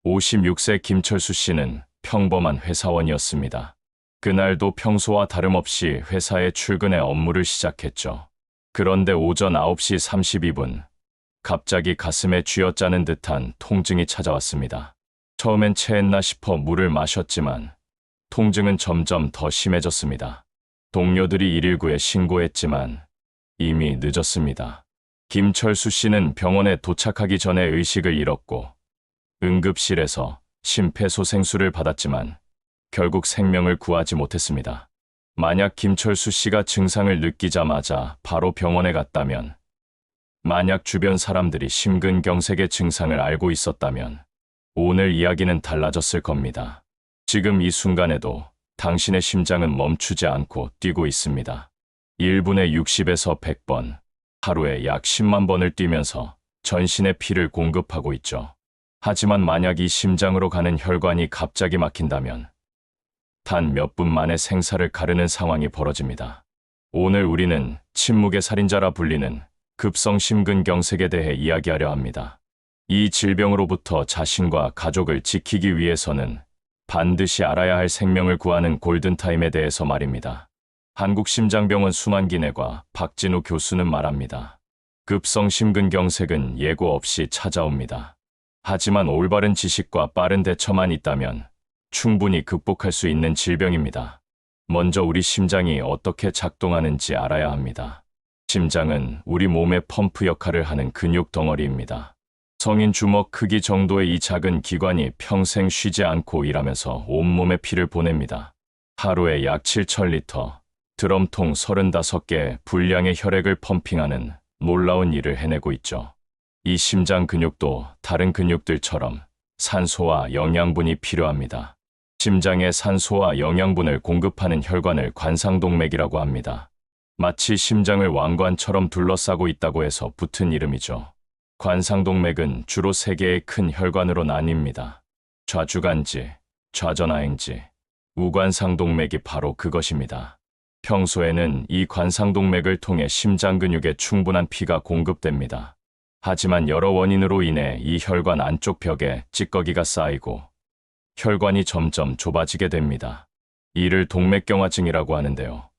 56세 김철수 씨는 평범한 회사원이었습니다. 그날도 평소와 다름없이 회사에 출근해 업무를 시작했죠. 그런데 오전 9시 32분, 갑자기 가슴에 쥐어짜는 듯한 통증이 찾아왔습니다. 처음엔 체했나 싶어 물을 마셨지만 통증은 점점 더 심해졌습니다. 동료들이 119에 신고했지만 이미 늦었습니다. 김철수 씨는 병원에 도착하기 전에 의식을 잃었고 응급실에서 심폐소생술을 받았지만 결국 생명을 구하지 못했습니다. 만약 김철수 씨가 증상을 느끼자마자 바로 병원에 갔다면, 만약 주변 사람들이 심근경색의 증상을 알고 있었다면 오늘 이야기는 달라졌을 겁니다. 지금 이 순간에도 당신의 심장은 멈추지 않고 뛰고 있습니다. 1분에 60에서 100번, 하루에 약 10만 번을 뛰면서 전신에 피를 공급하고 있죠. 하지만 만약 이 심장으로 가는 혈관이 갑자기 막힌다면 단 몇 분 만에 생사를 가르는 상황이 벌어집니다. 오늘 우리는 침묵의 살인자라 불리는 급성 심근경색에 대해 이야기하려 합니다. 이 질병으로부터 자신과 가족을 지키기 위해서는 반드시 알아야 할 생명을 구하는 골든타임에 대해서 말입니다. 한국심장병원 순환기내과 박진우 교수는 말합니다. 급성 심근경색은 예고 없이 찾아옵니다. 하지만 올바른 지식과 빠른 대처만 있다면 충분히 극복할 수 있는 질병입니다. 먼저 우리 심장이 어떻게 작동하는지 알아야 합니다. 심장은 우리 몸의 펌프 역할을 하는 근육 덩어리입니다. 성인 주먹 크기 정도의 이 작은 기관이 평생 쉬지 않고 일하면서 온몸에 피를 보냅니다. 하루에 약 7,000리터, 드럼통 35개 분량의 혈액을 펌핑하는 놀라운 일을 해내고 있죠. 이 심장 근육도 다른 근육들처럼 산소와 영양분이 필요합니다. 심장에 산소와 영양분을 공급하는 혈관을 관상동맥이라고 합니다. 마치 심장을 왕관처럼 둘러싸고 있다고 해서 붙은 이름이죠. 관상동맥은 주로 3개의 큰 혈관으로 나뉩니다. 좌주간지, 좌전하행지, 우관상동맥이 바로 그것입니다. 평소에는 이 관상동맥을 통해 심장 근육에 충분한 피가 공급됩니다. 하지만 여러 원인으로 인해 이 혈관 안쪽 벽에 찌꺼기가 쌓이고 혈관이 점점 좁아지게 됩니다. 이를 동맥경화증이라고 하는데요.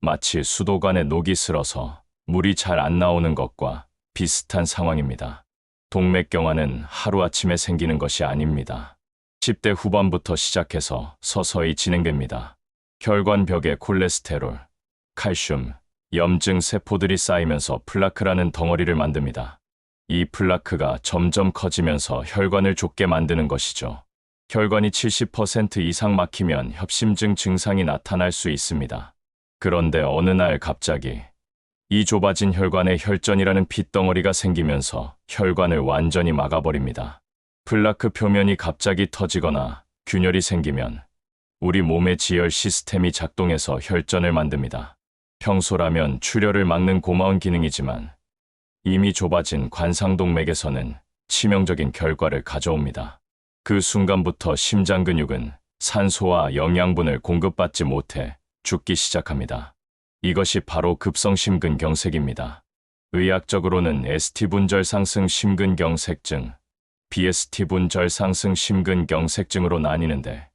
마치 수도관에 녹이 슬어서 물이 잘 안 나오는 것과 비슷한 상황입니다. 동맥경화는 하루아침에 생기는 것이 아닙니다. 10대 후반부터 시작해서 서서히 진행됩니다. 혈관 벽에 콜레스테롤, 칼슘, 염증 세포들이 쌓이면서 플라크라는 덩어리를 만듭니다. 이 플라크가 점점 커지면서 혈관을 좁게 만드는 것이죠. 혈관이 70% 이상 막히면 협심증 증상이 나타날 수 있습니다. 그런데 어느 날 갑자기 이 좁아진 혈관에 혈전이라는 핏덩어리가 생기면서 혈관을 완전히 막아버립니다. 플라크 표면이 갑자기 터지거나 균열이 생기면 우리 몸의 지혈 시스템이 작동해서 혈전을 만듭니다. 평소라면 출혈을 막는 고마운 기능이지만 이미 좁아진 관상동맥에서는 치명적인 결과를 가져옵니다. 그 순간부터 심장 근육은 산소와 영양분을 공급받지 못해 죽기 시작합니다. 이것이 바로 급성심근경색입니다. 의학적으로는 ST분절 상승 심근경색증, BST분절 상승 심근경색증으로 나뉘는데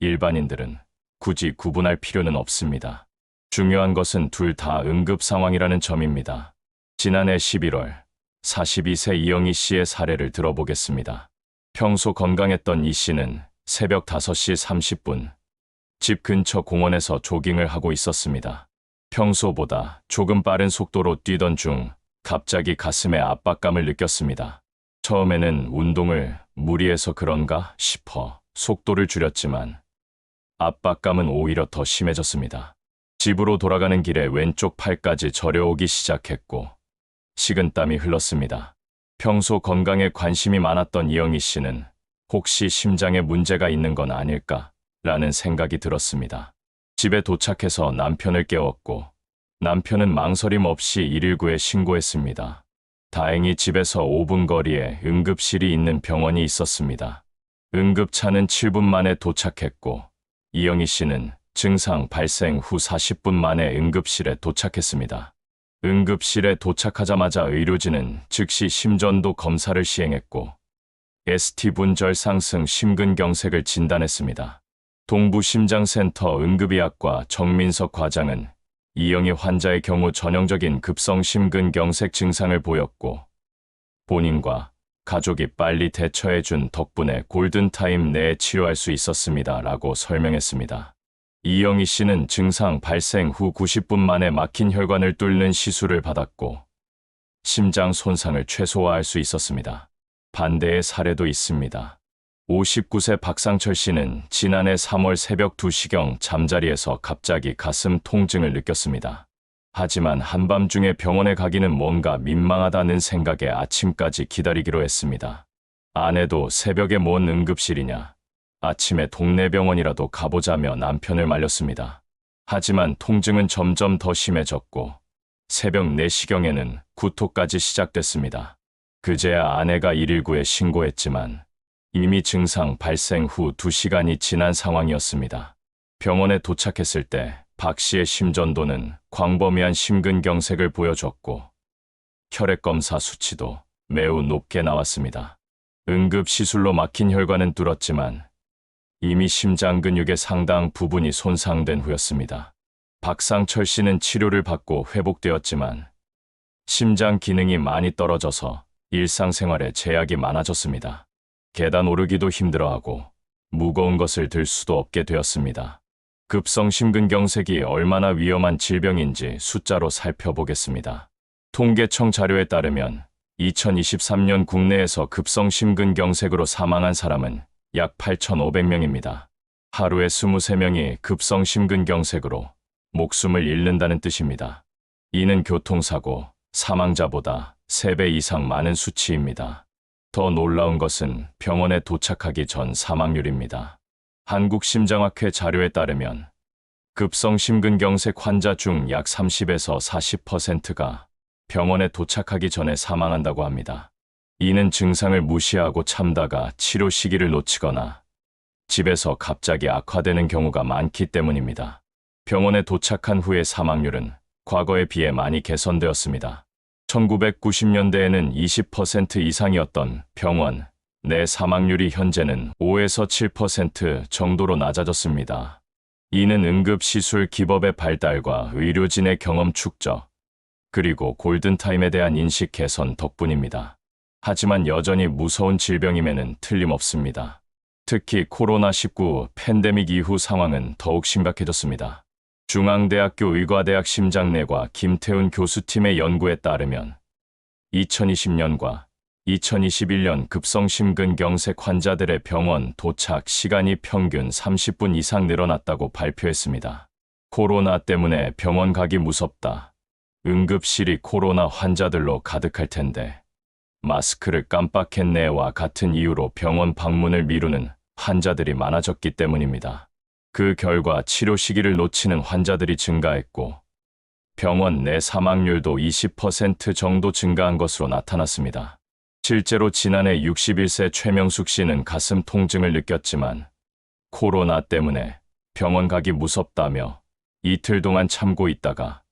일반인들은 굳이 구분할 필요는 없습니다. 중요한 것은 둘 다 응급 상황이라는 점입니다. 지난해 11월 42세 이영희 씨의 사례를 들어보겠습니다. 평소 건강했던 이 씨는 새벽 5시 30분 집 근처 공원에서 조깅을 하고 있었습니다. 평소보다 조금 빠른 속도로 뛰던 중 갑자기 가슴에 압박감을 느꼈습니다. 처음에는 운동을 무리해서 그런가 싶어 속도를 줄였지만 압박감은 오히려 더 심해졌습니다. 집으로 돌아가는 길에 왼쪽 팔까지 저려오기 시작했고 식은땀이 흘렀습니다. 평소 건강에 관심이 많았던 이영희 씨는 혹시 심장에 문제가 있는 건 아닐까라는 생각이 들었습니다. 집에 도착해서 남편을 깨웠고 남편은 망설임 없이 119에 신고했습니다. 다행히 집에서 5분 거리에 응급실이 있는 병원이 있었습니다. 응급차는 7분 만에 도착했고 이영희 씨는 증상 발생 후 40분 만에 응급실에 도착했습니다. 응급실에 도착하자마자 의료진은 즉시 심전도 검사를 시행했고 ST 분절 상승 심근경색을 진단했습니다. 동부심장센터 응급의학과 정민석 과장은 이영희 환자의 경우 전형적인 급성 심근경색 증상을 보였고 본인과 가족이 빨리 대처해준 덕분에 골든타임 내에 치료할 수 있었습니다. 라고 설명했습니다. 이영희 씨는 증상 발생 후 90분 만에 막힌 혈관을 뚫는 시술을 받았고 심장 손상을 최소화할 수 있었습니다. 반대의 사례도 있습니다. 59세 박상철 씨는 지난해 3월 새벽 2시경 잠자리에서 갑자기 가슴 통증을 느꼈습니다. 하지만 한밤중에 병원에 가기는 뭔가 민망하다는 생각에 아침까지 기다리기로 했습니다. 아내도 새벽에 뭔 응급실이냐, 아침에 동네 병원이라도 가보자며 남편을 말렸습니다. 하지만 통증은 점점 더 심해졌고 새벽 4시경에는 구토까지 시작됐습니다. 그제야 아내가 119에 신고했지만 이미 증상 발생 후 2시간이 지난 상황이었습니다. 병원에 도착했을 때 박 씨의 심전도는 광범위한 심근경색을 보여줬고 혈액검사 수치도 매우 높게 나왔습니다. 응급시술로 막힌 혈관은 뚫었지만 이미 심장 근육의 상당 부분이 손상된 후였습니다. 박상철 씨는 치료를 받고 회복되었지만 심장 기능이 많이 떨어져서 일상생활에 제약이 많아졌습니다. 계단 오르기도 힘들어하고 무거운 것을 들 수도 없게 되었습니다. 급성 심근경색이 얼마나 위험한 질병인지 숫자로 살펴보겠습니다. 통계청 자료에 따르면 2023년 국내에서 급성 심근경색으로 사망한 사람은 약 8,500명입니다. 하루에 23명이 급성 심근경색으로 목숨을 잃는다는 뜻입니다. 이는 교통사고, 사망자보다 3배 이상 많은 수치입니다. 더 놀라운 것은 병원에 도착하기 전 사망률입니다. 한국심장학회 자료에 따르면 급성 심근경색 환자 중 약 30에서 40%가 병원에 도착하기 전에 사망한다고 합니다. 이는 증상을 무시하고 참다가 치료 시기를 놓치거나 집에서 갑자기 악화되는 경우가 많기 때문입니다. 병원에 도착한 후의 사망률은 과거에 비해 많이 개선되었습니다. 1990년대에는 20% 이상이었던 병원 내 사망률이 현재는 5에서 7% 정도로 낮아졌습니다. 이는 응급시술 기법의 발달과 의료진의 경험 축적, 그리고 골든타임에 대한 인식 개선 덕분입니다. 하지만 여전히 무서운 질병임에는 틀림없습니다. 특히 코로나19 팬데믹 이후 상황은 더욱 심각해졌습니다. 중앙대학교 의과대학 심장내과 김태훈 교수팀의 연구에 따르면 2020년과 2021년 급성 심근경색 환자들의 병원 도착 시간이 평균 30분 이상 늘어났다고 발표했습니다. 코로나 때문에 병원 가기 무섭다. 응급실이 코로나 환자들로 가득할 텐데 마스크를 깜빡했네와 같은 이유로 병원 방문을 미루는 환자들이 많아졌기 때문입니다. 그 결과 치료 시기를 놓치는 환자들이 증가했고 병원 내 사망률도 20% 정도 증가한 것으로 나타났습니다. 실제로 지난해 61세 최명숙 씨는 가슴 통증을 느꼈지만 코로나 때문에 병원 가기 무섭다며 이틀 동안 참고 있다가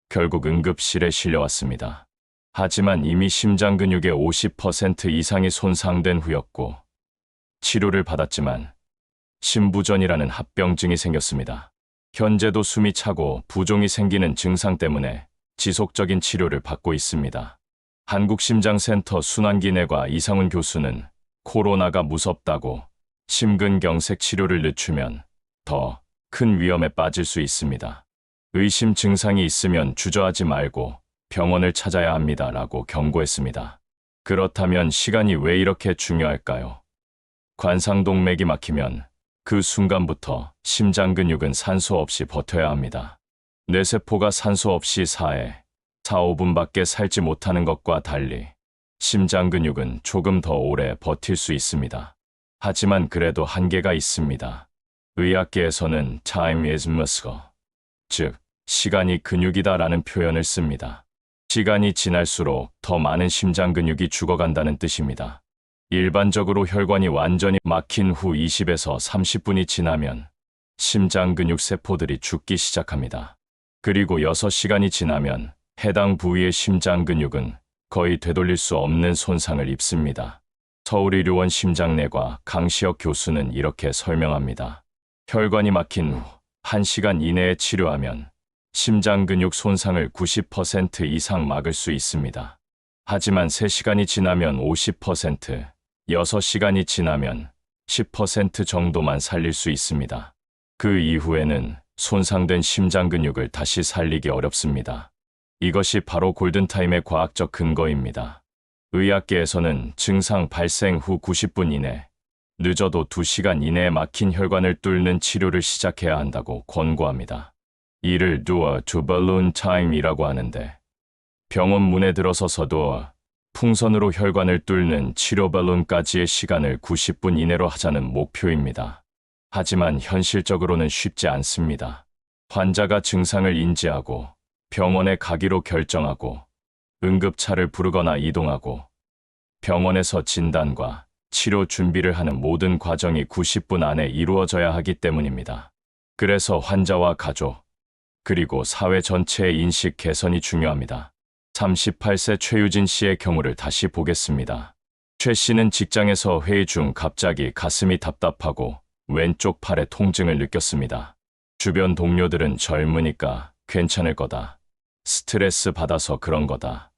결국 응급실에 실려왔습니다. 하지만 이미 심장 근육의 50% 이상이 손상된 후였고 치료를 받았지만 심부전이라는 합병증이 생겼습니다. 현재도 숨이 차고 부종이 생기는 증상 때문에 지속적인 치료를 받고 있습니다. 한국심장센터 순환기내과 이상훈 교수는 코로나가 무섭다고 심근경색 치료를 늦추면 더 큰 위험에 빠질 수 있습니다. 의심 증상이 있으면 주저하지 말고 병원을 찾아야 합니다. 라고 경고했습니다. 그렇다면 시간이 왜 이렇게 중요할까요? 관상동맥이 막히면 그 순간부터 심장 근육은 산소 없이 버텨야 합니다. 뇌세포가 산소 없이 4, 5분밖에 살지 못하는 것과 달리 심장 근육은 조금 더 오래 버틸 수 있습니다. 하지만 그래도 한계가 있습니다. 의학계에서는 time is muscle, 즉 시간이 근육이다라는 표현을 씁니다. 시간이 지날수록 더 많은 심장 근육이 죽어간다는 뜻입니다. 일반적으로 혈관이 완전히 막힌 후 20에서 30분이 지나면 심장 근육 세포들이 죽기 시작합니다. 그리고 6시간이 지나면 해당 부위의 심장 근육은 거의 되돌릴 수 없는 손상을 입습니다. 서울의료원 심장내과 강시혁 교수는 이렇게 설명합니다. 혈관이 막힌 후 1시간 이내에 치료하면 심장 근육 손상을 90% 이상 막을 수 있습니다. 하지만 3시간이 지나면 50%, 6시간이 지나면 10% 정도만 살릴 수 있습니다. 그 이후에는 손상된 심장 근육을 다시 살리기 어렵습니다. 이것이 바로 골든타임의 과학적 근거입니다. 의학계에서는 증상 발생 후 90분 이내, 늦어도 2시간 이내에 막힌 혈관을 뚫는 치료를 시작해야 한다고 권고합니다. 이를 Door to Balloon Time이라고 하는데, 병원 문에 들어서서도 풍선으로 혈관을 뚫는 치료 발론까지의 시간을 90분 이내로 하자는 목표입니다. 하지만 현실적으로는 쉽지 않습니다. 환자가 증상을 인지하고 병원에 가기로 결정하고 응급차를 부르거나 이동하고 병원에서 진단과 치료 준비를 하는 모든 과정이 90분 안에 이루어져야 하기 때문입니다. 그래서 환자와 가족, 그리고 사회 전체의 인식 개선이 중요합니다. 38세 최유진 씨의 경우를 다시 보겠습니다. 최 씨는 직장에서 회의 중 갑자기 가슴이 답답하고 왼쪽 팔에 통증을 느꼈습니다. 주변 동료들은 젊으니까 괜찮을 거다. 스트레스 받아서 그런 거다.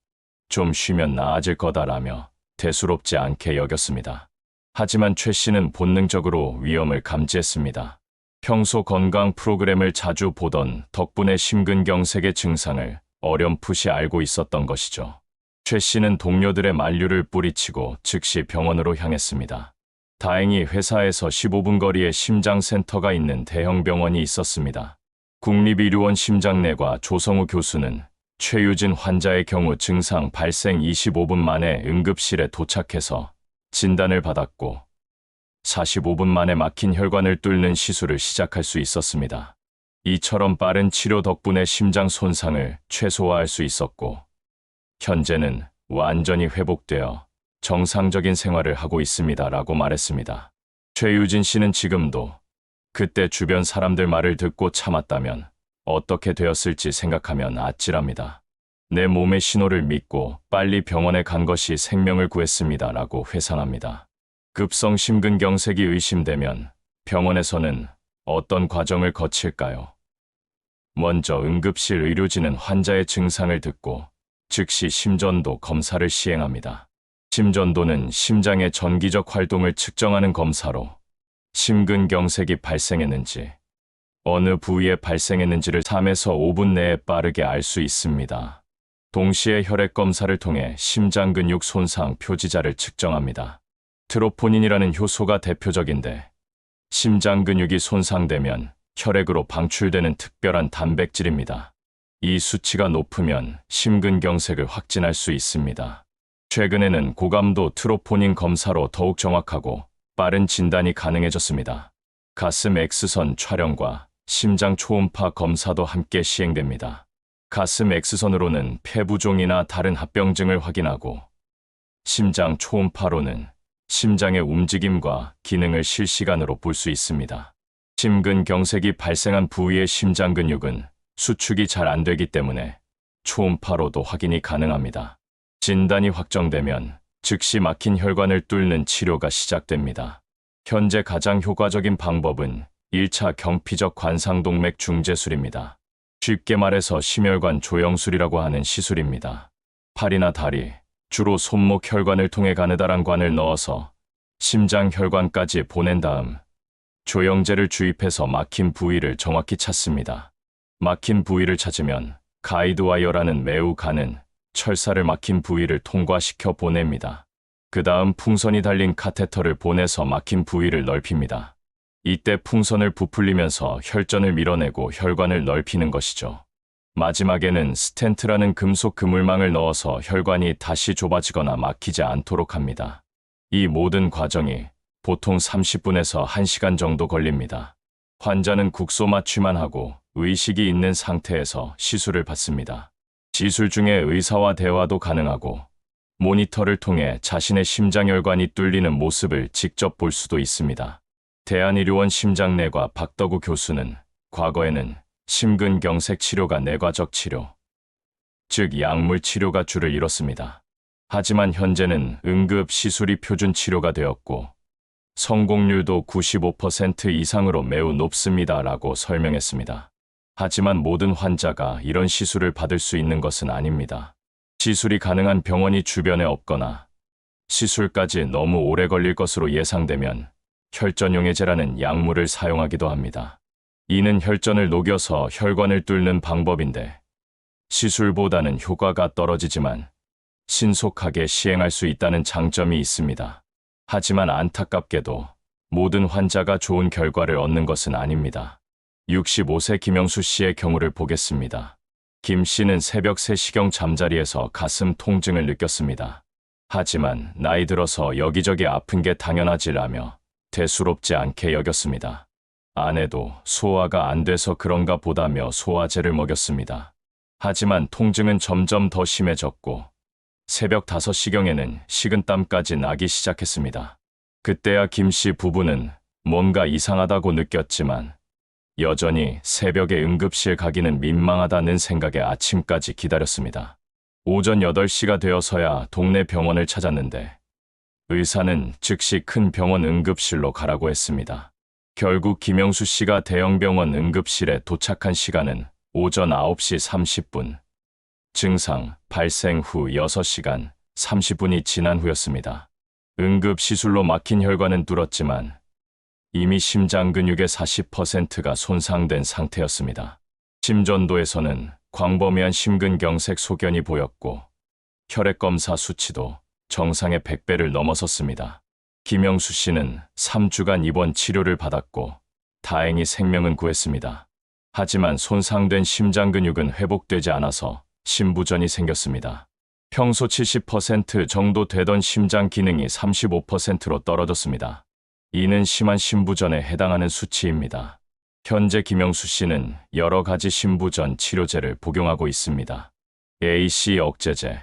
좀 쉬면 나아질 거다라며 대수롭지 않게 여겼습니다. 하지만 최 씨는 본능적으로 위험을 감지했습니다. 평소 건강 프로그램을 자주 보던 덕분에 심근경색의 증상을 어렴풋이 알고 있었던 것이죠. 최 씨는 동료들의 만류를 뿌리치고 즉시 병원으로 향했습니다. 다행히 회사에서 15분 거리에 심장센터가 있는 대형 병원이 있었습니다. 국립의료원 심장내과 조성우 교수는 최유진 환자의 경우 증상 발생 25분 만에 응급실에 도착해서 진단을 받았고 45분 만에 막힌 혈관을 뚫는 시술을 시작할 수 있었습니다. 이처럼 빠른 치료 덕분에 심장 손상을 최소화할 수 있었고 현재는 완전히 회복되어 정상적인 생활을 하고 있습니다라고 말했습니다. 최유진 씨는 지금도 그때 주변 사람들 말을 듣고 참았다면 어떻게 되었을지 생각하면 아찔합니다. 내 몸의 신호를 믿고 빨리 병원에 간 것이 생명을 구했습니다라고 회상합니다. 급성 심근경색이 의심되면 병원에서는 어떤 과정을 거칠까요? 먼저 응급실 의료진은 환자의 증상을 듣고 즉시 심전도 검사를 시행합니다. 심전도는 심장의 전기적 활동을 측정하는 검사로 심근경색이 발생했는지, 어느 부위에 발생했는지를 3에서 5분 내에 빠르게 알 수 있습니다. 동시에 혈액 검사를 통해 심장 근육 손상 표지자를 측정합니다. 트로포닌이라는 효소가 대표적인데 심장 근육이 손상되면 혈액으로 방출되는 특별한 단백질입니다. 이 수치가 높으면 심근경색을 확진할 수 있습니다. 최근에는 고감도 트로포닌 검사로 더욱 정확하고 빠른 진단이 가능해졌습니다. 가슴 X선 촬영과 심장 초음파 검사도 함께 시행됩니다. 가슴 X선으로는 폐부종이나 다른 합병증을 확인하고 심장 초음파로는 심장의 움직임과 기능을 실시간으로 볼 수 있습니다. 심근경색이 발생한 부위의 심장 근육은 수축이 잘 안 되기 때문에 초음파로도 확인이 가능합니다. 진단이 확정되면 즉시 막힌 혈관을 뚫는 치료가 시작됩니다. 현재 가장 효과적인 방법은 1차 경피적 관상동맥 중재술입니다. 쉽게 말해서 심혈관 조영술이라고 하는 시술입니다. 팔이나 다리, 주로 손목 혈관을 통해 가느다란 관을 넣어서 심장 혈관까지 보낸 다음 조영제를 주입해서 막힌 부위를 정확히 찾습니다. 막힌 부위를 찾으면 가이드와이어라는 매우 가는 철사를 막힌 부위를 통과시켜 보냅니다. 그 다음 풍선이 달린 카테터를 보내서 막힌 부위를 넓힙니다. 이때 풍선을 부풀리면서 혈전을 밀어내고 혈관을 넓히는 것이죠. 마지막에는 스텐트라는 금속 그물망을 넣어서 혈관이 다시 좁아지거나 막히지 않도록 합니다. 이 모든 과정이 보통 30분에서 1시간 정도 걸립니다. 환자는 국소 마취만 하고 의식이 있는 상태에서 시술을 받습니다. 시술 중에 의사와 대화도 가능하고 모니터를 통해 자신의 심장혈관이 뚫리는 모습을 직접 볼 수도 있습니다. 대한의료원 심장내과 박덕우 교수는 과거에는 심근경색 치료가 내과적 치료, 즉 약물 치료가 주를 이뤘습니다. 하지만 현재는 응급 시술이 표준 치료가 되었고 성공률도 95% 이상으로 매우 높습니다라고 설명했습니다. 하지만 모든 환자가 이런 시술을 받을 수 있는 것은 아닙니다. 시술이 가능한 병원이 주변에 없거나 시술까지 너무 오래 걸릴 것으로 예상되면 혈전용해제라는 약물을 사용하기도 합니다. 이는 혈전을 녹여서 혈관을 뚫는 방법인데 시술보다는 효과가 떨어지지만 신속하게 시행할 수 있다는 장점이 있습니다. 하지만 안타깝게도 모든 환자가 좋은 결과를 얻는 것은 아닙니다. 65세 김영수 씨의 경우를 보겠습니다. 김 씨는 새벽 3시경 잠자리에서 가슴 통증을 느꼈습니다. 하지만 나이 들어서 여기저기 아픈 게 당연하지라며 대수롭지 않게 여겼습니다. 아내도 소화가 안 돼서 그런가 보다며 소화제를 먹였습니다. 하지만 통증은 점점 더 심해졌고 새벽 5시경에는 식은땀까지 나기 시작했습니다. 그때야 김 씨 부부는 뭔가 이상하다고 느꼈지만 여전히 새벽에 응급실 가기는 민망하다는 생각에 아침까지 기다렸습니다. 오전 8시가 되어서야 동네 병원을 찾았는데 의사는 즉시 큰 병원 응급실로 가라고 했습니다. 결국 김영수 씨가 대형병원 응급실에 도착한 시간은 오전 9시 30분. 증상 발생 후 6시간 30분이 지난 후였습니다. 응급시술로 막힌 혈관은 뚫었지만 이미 심장 근육의 40%가 손상된 상태였습니다. 심전도에서는 광범위한 심근경색 소견이 보였고 혈액검사 수치도 정상의 100배를 넘어섰습니다. 김영수 씨는 3주간 입원 치료를 받았고 다행히 생명은 구했습니다. 하지만 손상된 심장 근육은 회복되지 않아서 심부전이 생겼습니다. 평소 70% 정도 되던 심장 기능이 35%로 떨어졌습니다. 이는 심한 심부전에 해당하는 수치입니다. 현재 김영수 씨는 여러 가지 심부전 치료제를 복용하고 있습니다. AC 억제제,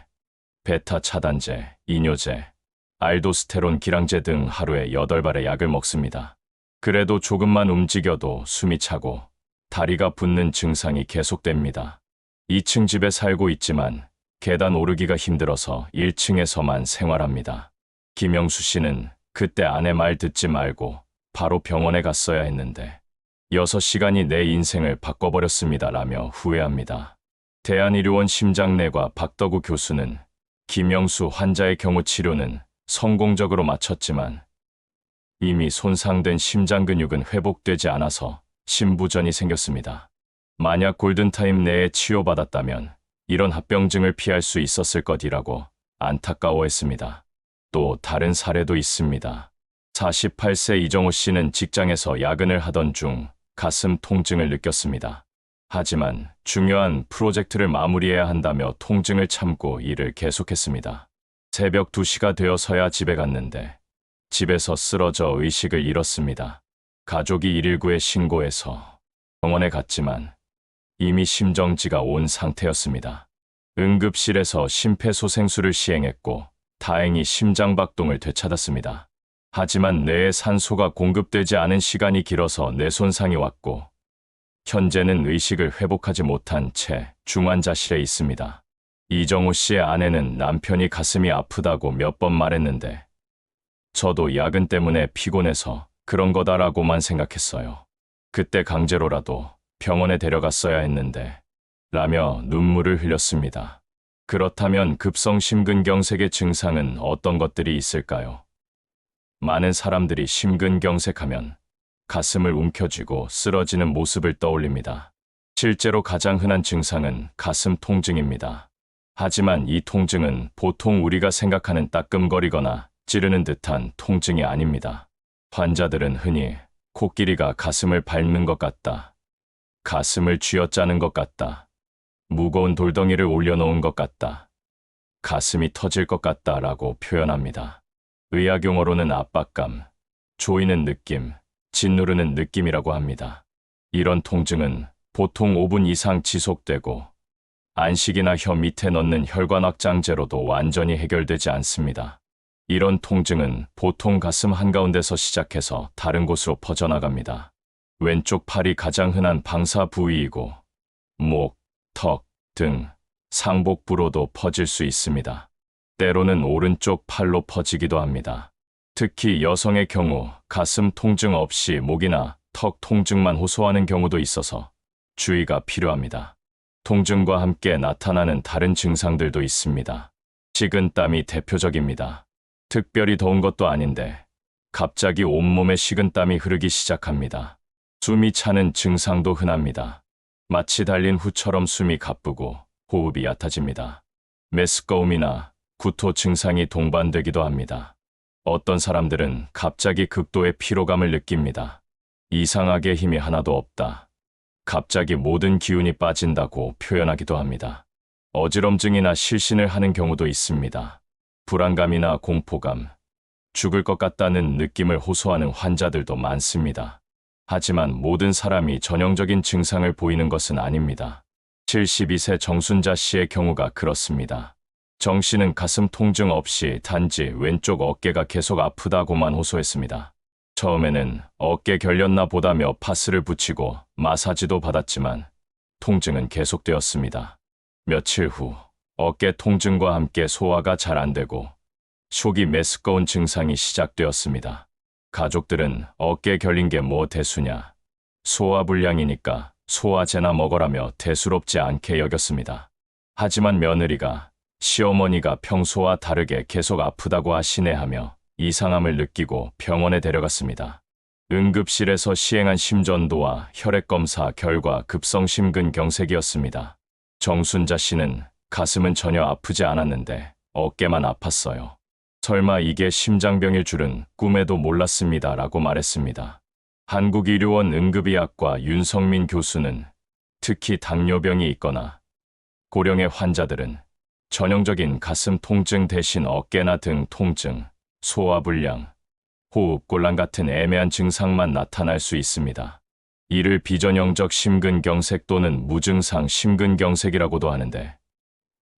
베타 차단제, 이뇨제, 알도스테론 기량제 등 하루에 8발의 약을 먹습니다. 그래도 조금만 움직여도 숨이 차고 다리가 붓는 증상이 계속됩니다. 2층 집에 살고 있지만 계단 오르기가 힘들어서 1층에서만 생활합니다. 김영수 씨는 그때 아내 말 듣지 말고 바로 병원에 갔어야 했는데 6시간이 내 인생을 바꿔버렸습니다라며 후회합니다. 대한의료원 심장내과 박덕우 교수는 김영수 환자의 경우 치료는 성공적으로 마쳤지만 이미 손상된 심장 근육은 회복되지 않아서 심부전이 생겼습니다. 만약 골든타임 내에 치료받았다면 이런 합병증을 피할 수 있었을 것이라고 안타까워했습니다. 또 다른 사례도 있습니다. 48세 이정호 씨는 직장에서 야근을 하던 중 가슴 통증을 느꼈습니다. 하지만 중요한 프로젝트를 마무리해야 한다며 통증을 참고 일을 계속했습니다. 새벽 2시가 되어서야 집에 갔는데 집에서 쓰러져 의식을 잃었습니다. 가족이 119에 신고해서 병원에 갔지만 이미 심정지가 온 상태였습니다. 응급실에서 심폐소생술을 시행했고 다행히 심장박동을 되찾았습니다. 하지만 뇌에 산소가 공급되지 않은 시간이 길어서 뇌 손상이 왔고 현재는 의식을 회복하지 못한 채 중환자실에 있습니다. 이정호 씨의 아내는 남편이 가슴이 아프다고 몇 번 말했는데 저도 야근 때문에 피곤해서 그런 거다라고만 생각했어요. 그때 강제로라도 병원에 데려갔어야 했는데 라며 눈물을 흘렸습니다. 그렇다면 급성 심근경색의 증상은 어떤 것들이 있을까요? 많은 사람들이 심근경색하면 가슴을 움켜쥐고 쓰러지는 모습을 떠올립니다. 실제로 가장 흔한 증상은 가슴 통증입니다. 하지만 이 통증은 보통 우리가 생각하는 따끔거리거나 찌르는 듯한 통증이 아닙니다. 환자들은 흔히 코끼리가 가슴을 밟는 것 같다, 가슴을 쥐어짜는 것 같다, 무거운 돌덩이를 올려놓은 것 같다, 가슴이 터질 것 같다라고 표현합니다. 의학용어로는 압박감, 조이는 느낌, 짓누르는 느낌이라고 합니다. 이런 통증은 보통 5분 이상 지속되고 안식이나 혀 밑에 넣는 혈관 확장제로도 완전히 해결되지 않습니다. 이런 통증은 보통 가슴 한가운데서 시작해서 다른 곳으로 퍼져나갑니다. 왼쪽 팔이 가장 흔한 방사 부위이고 목, 턱 등 상복부로도 퍼질 수 있습니다. 때로는 오른쪽 팔로 퍼지기도 합니다. 특히 여성의 경우 가슴 통증 없이 목이나 턱 통증만 호소하는 경우도 있어서 주의가 필요합니다. 통증과 함께 나타나는 다른 증상들도 있습니다. 식은땀이 대표적입니다. 특별히 더운 것도 아닌데 갑자기 온몸에 식은땀이 흐르기 시작합니다. 숨이 차는 증상도 흔합니다. 마치 달린 후처럼 숨이 가쁘고 호흡이 얕아집니다. 메스꺼움이나 구토 증상이 동반되기도 합니다. 어떤 사람들은 갑자기 극도의 피로감을 느낍니다. 이상하게 힘이 하나도 없다. 갑자기 모든 기운이 빠진다고 표현하기도 합니다. 어지럼증이나 실신을 하는 경우도 있습니다. 불안감이나 공포감, 죽을 것 같다는 느낌을 호소하는 환자들도 많습니다. 하지만 모든 사람이 전형적인 증상을 보이는 것은 아닙니다. 72세 정순자 씨의 경우가 그렇습니다. 정 씨는 가슴 통증 없이 단지 왼쪽 어깨가 계속 아프다고만 호소했습니다. 처음에는 어깨 결렸나 보다며 파스를 붙이고 마사지도 받았지만 통증은 계속되었습니다. 며칠 후 어깨 통증과 함께 소화가 잘 안 되고 속이 메스꺼운 증상이 시작되었습니다. 가족들은 어깨 결린 게 뭐 대수냐, 소화불량이니까 소화제나 먹으라며 대수롭지 않게 여겼습니다. 하지만 며느리가 시어머니가 평소와 다르게 계속 아프다고 하시네 하며 이상함을 느끼고 병원에 데려갔습니다. 응급실에서 시행한 심전도와 혈액검사 결과 급성 심근경색이었습니다. 정순자 씨는 가슴은 전혀 아프지 않았는데 어깨만 아팠어요. 설마 이게 심장병일 줄은 꿈에도 몰랐습니다 라고 말했습니다. 한국의료원 응급의학과 윤성민 교수는 특히 당뇨병이 있거나 고령의 환자들은 전형적인 가슴 통증 대신 어깨나 등 통증, 소화불량, 호흡곤란 같은 애매한 증상만 나타날 수 있습니다. 이를 비전형적 심근경색 또는 무증상 심근경색이라고도 하는데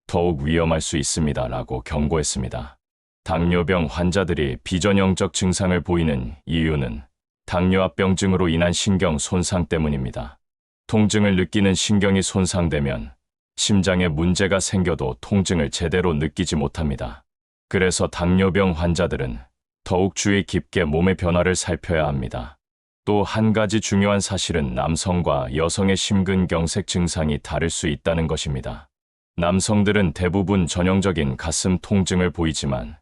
더욱 위험할 수 있습니다 라고 경고했습니다. 당뇨병 환자들이 비전형적 증상을 보이는 이유는 당뇨합병증으로 인한 신경 손상 때문입니다. 통증을 느끼는 신경이 손상되면 심장에 문제가 생겨도 통증을 제대로 느끼지 못합니다. 그래서 당뇨병 환자들은 더욱 주의 깊게 몸의 변화를 살펴야 합니다. 또 한 가지 중요한 사실은 남성과 여성의 심근경색 증상이 다를 수 있다는 것입니다. 남성들은 대부분 전형적인 가슴 통증을 보이지만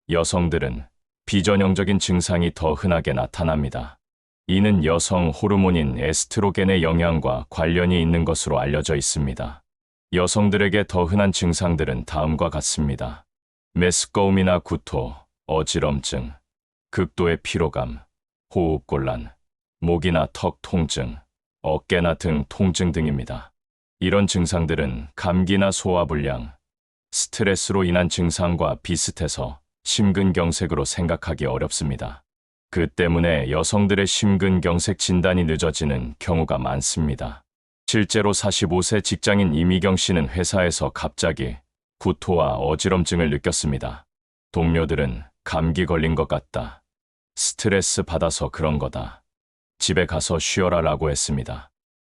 여성들은 비전형적인 증상이 더 흔하게 나타납니다. 이는 여성 호르몬인 에스트로겐의 영향과 관련이 있는 것으로 알려져 있습니다. 여성들에게 더 흔한 증상들은 다음과 같습니다. 메스꺼움이나 구토, 어지럼증, 극도의 피로감, 호흡곤란, 목이나 턱 통증, 어깨나 등 통증 등입니다. 이런 증상들은 감기나 소화불량, 스트레스로 인한 증상과 비슷해서 심근경색으로 생각하기 어렵습니다. 그 때문에 여성들의 심근경색 진단이 늦어지는 경우가 많습니다. 실제로 45세 직장인 이미경 씨는 회사에서 갑자기 구토와 어지럼증을 느꼈습니다. 동료들은 감기 걸린 것 같다. 스트레스 받아서 그런 거다. 집에 가서 쉬어라 라고 했습니다.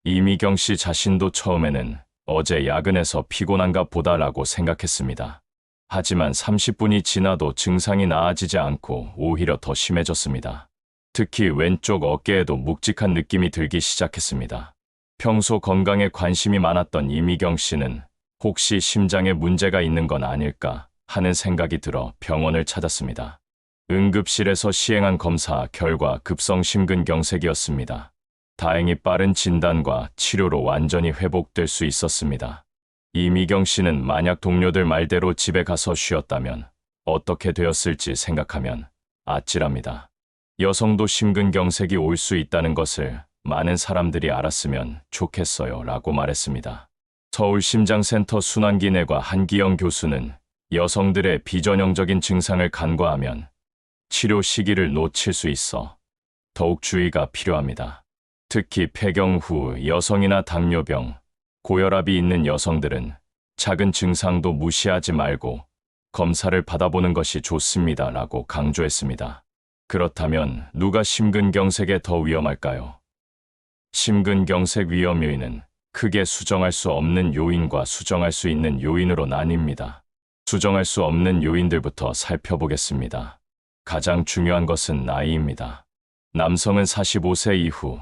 이미경 씨 자신도 처음에는 어제 야근해서 피곤한가 보다라고 생각했습니다. 하지만 30분이 지나도 증상이 나아지지 않고 오히려 더 심해졌습니다. 특히 왼쪽 어깨에도 묵직한 느낌이 들기 시작했습니다. 평소 건강에 관심이 많았던 이미경 씨는 혹시 심장에 문제가 있는 건 아닐까 하는 생각이 들어 병원을 찾았습니다. 응급실에서 시행한 검사 결과 급성 심근경색이었습니다. 다행히 빠른 진단과 치료로 완전히 회복될 수 있었습니다. 이미경 씨는 만약 동료들 말대로 집에 가서 쉬었다면 어떻게 되었을지 생각하면 아찔합니다. 여성도 심근경색이 올 수 있다는 것을 많은 사람들이 알았으면 좋겠어요 라고 말했습니다. 서울심장센터 순환기내과 한기영 교수는 여성들의 비전형적인 증상을 간과하면 치료 시기를 놓칠 수 있어 더욱 주의가 필요합니다. 특히 폐경 후 여성이나 당뇨병, 고혈압이 있는 여성들은 작은 증상도 무시하지 말고 검사를 받아보는 것이 좋습니다 라고 강조했습니다. 그렇다면 누가 심근경색에 더 위험할까요? 심근경색 위험 요인은 크게 수정할 수 없는 요인과 수정할 수 있는 요인으로 나뉩니다. 수정할 수 없는 요인들부터 살펴보겠습니다. 가장 중요한 것은 나이입니다. 남성은 45세 이후,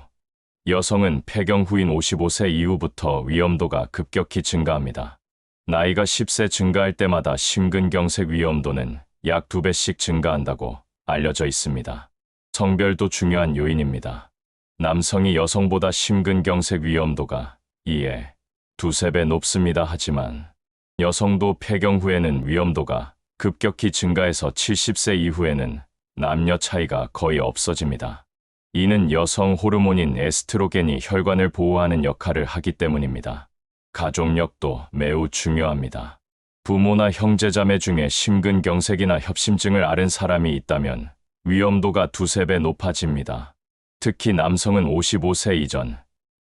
여성은 폐경 후인 55세 이후부터 위험도가 급격히 증가합니다. 나이가 10세 증가할 때마다 심근경색 위험도는 약 2배씩 증가한다고 알려져 있습니다. 성별도 중요한 요인입니다. 남성이 여성보다 심근경색 위험도가 이에 2~3배 높습니다. 하지만 여성도 폐경 후에는 위험도가 급격히 증가해서 70세 이후에는 남녀 차이가 거의 없어집니다. 이는 여성 호르몬인 에스트로겐이 혈관을 보호하는 역할을 하기 때문입니다. 가족력도 매우 중요합니다. 부모나 형제자매 중에 심근경색이나 협심증을 앓은 사람이 있다면 위험도가 2~3배 높아집니다. 특히 남성은 55세 이전,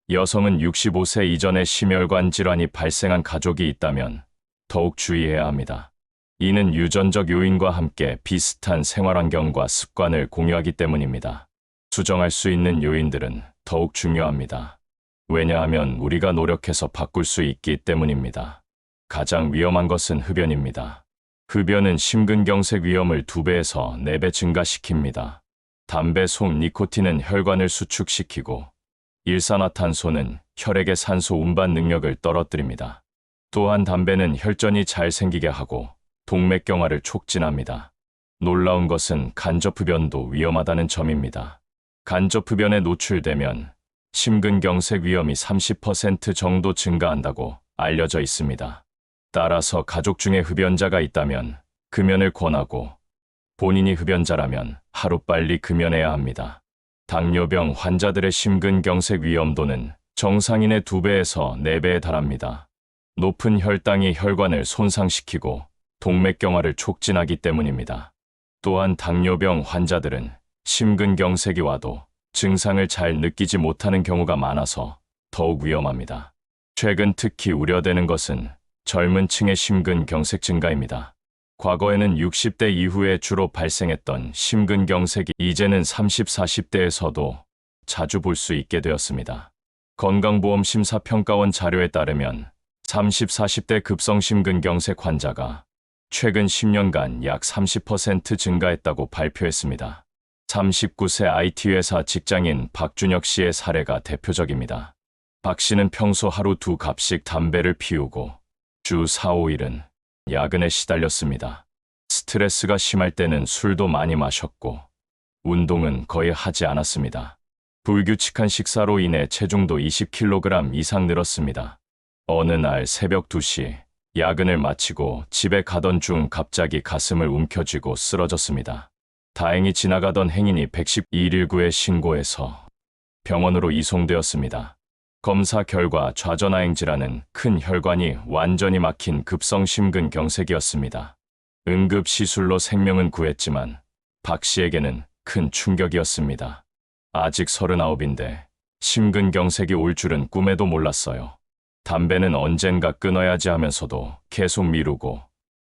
여성은 65세 이전에 심혈관 질환이 발생한 가족이 있다면 더욱 주의해야 합니다. 이는 유전적 요인과 함께 비슷한 생활환경과 습관을 공유하기 때문입니다. 수정할 수 있는 요인들은 더욱 중요합니다. 왜냐하면 우리가 노력해서 바꿀 수 있기 때문입니다. 가장 위험한 것은 흡연입니다. 흡연은 심근경색 위험을 2배에서 4배 증가시킵니다. 담배 속 니코틴은 혈관을 수축시키고 일산화탄소는 혈액의 산소 운반 능력을 떨어뜨립니다. 또한 담배는 혈전이 잘 생기게 하고 동맥경화를 촉진합니다. 놀라운 것은 간접흡연도 위험하다는 점입니다. 간접흡연에 노출되면 심근경색 위험이 30% 정도 증가한다고 알려져 있습니다. 따라서 가족 중에 흡연자가 있다면 금연을 권하고 본인이 흡연자라면 하루빨리 금연해야 합니다. 당뇨병 환자들의 심근경색 위험도는 정상인의 2배에서 4배에 달합니다. 높은 혈당이 혈관을 손상시키고 동맥경화를 촉진하기 때문입니다. 또한 당뇨병 환자들은 심근경색이 와도 증상을 잘 느끼지 못하는 경우가 많아서 더욱 위험합니다. 최근 특히 우려되는 것은 젊은 층의 심근경색 증가입니다. 과거에는 60대 이후에 주로 발생했던 심근경색이 이제는 30, 40대에서도 자주 볼 수 있게 되었습니다. 건강보험 심사평가원 자료에 따르면 30, 40대 급성 심근경색 환자가 최근 10년간 약 30% 증가했다고 발표했습니다. 39세 IT 회사 직장인 박준혁 씨의 사례가 대표적입니다. 박 씨는 평소 하루 2갑씩 담배를 피우고 주 4, 5일은 야근에 시달렸습니다. 스트레스가 심할 때는 술도 많이 마셨고 운동은 거의 하지 않았습니다. 불규칙한 식사로 인해 체중도 20kg 이상 늘었습니다. 어느 날 새벽 2시 야근을 마치고 집에 가던 중 갑자기 가슴을 움켜쥐고 쓰러졌습니다. 다행히 지나가던 행인이 119에 신고해서 병원으로 이송되었습니다. 검사 결과 좌전하행질환은 큰 혈관이 완전히 막힌 급성 심근경색이었습니다. 응급시술로 생명은 구했지만 박 씨에게는 큰 충격이었습니다. 아직 39인데 심근경색이 올 줄은 꿈에도 몰랐어요. 담배는 언젠가 끊어야지 하면서도 계속 미루고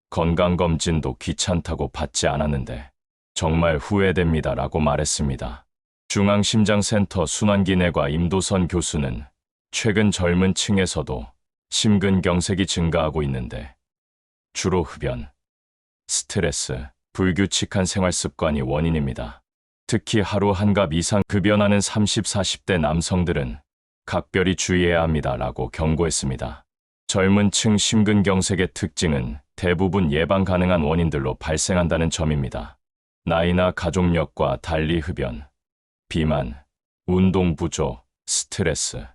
건강검진도 귀찮다고 받지 않았는데 정말 후회됩니다 라고 말했습니다. 중앙심장센터 순환기내과 임도선 교수는 최근 젊은 층에서도 심근경색이 증가하고 있는데 주로 흡연, 스트레스, 불규칙한 생활습관이 원인입니다. 특히 하루 1갑 이상 흡연하는 30, 40대 남성들은 각별히 주의해야 합니다 라고 경고했습니다. 젊은 층 심근경색의 특징은 대부분 예방 가능한 원인들로 발생한다는 점입니다. 나이나 가족력과 달리 흡연, 비만, 운동 부족, 스트레스,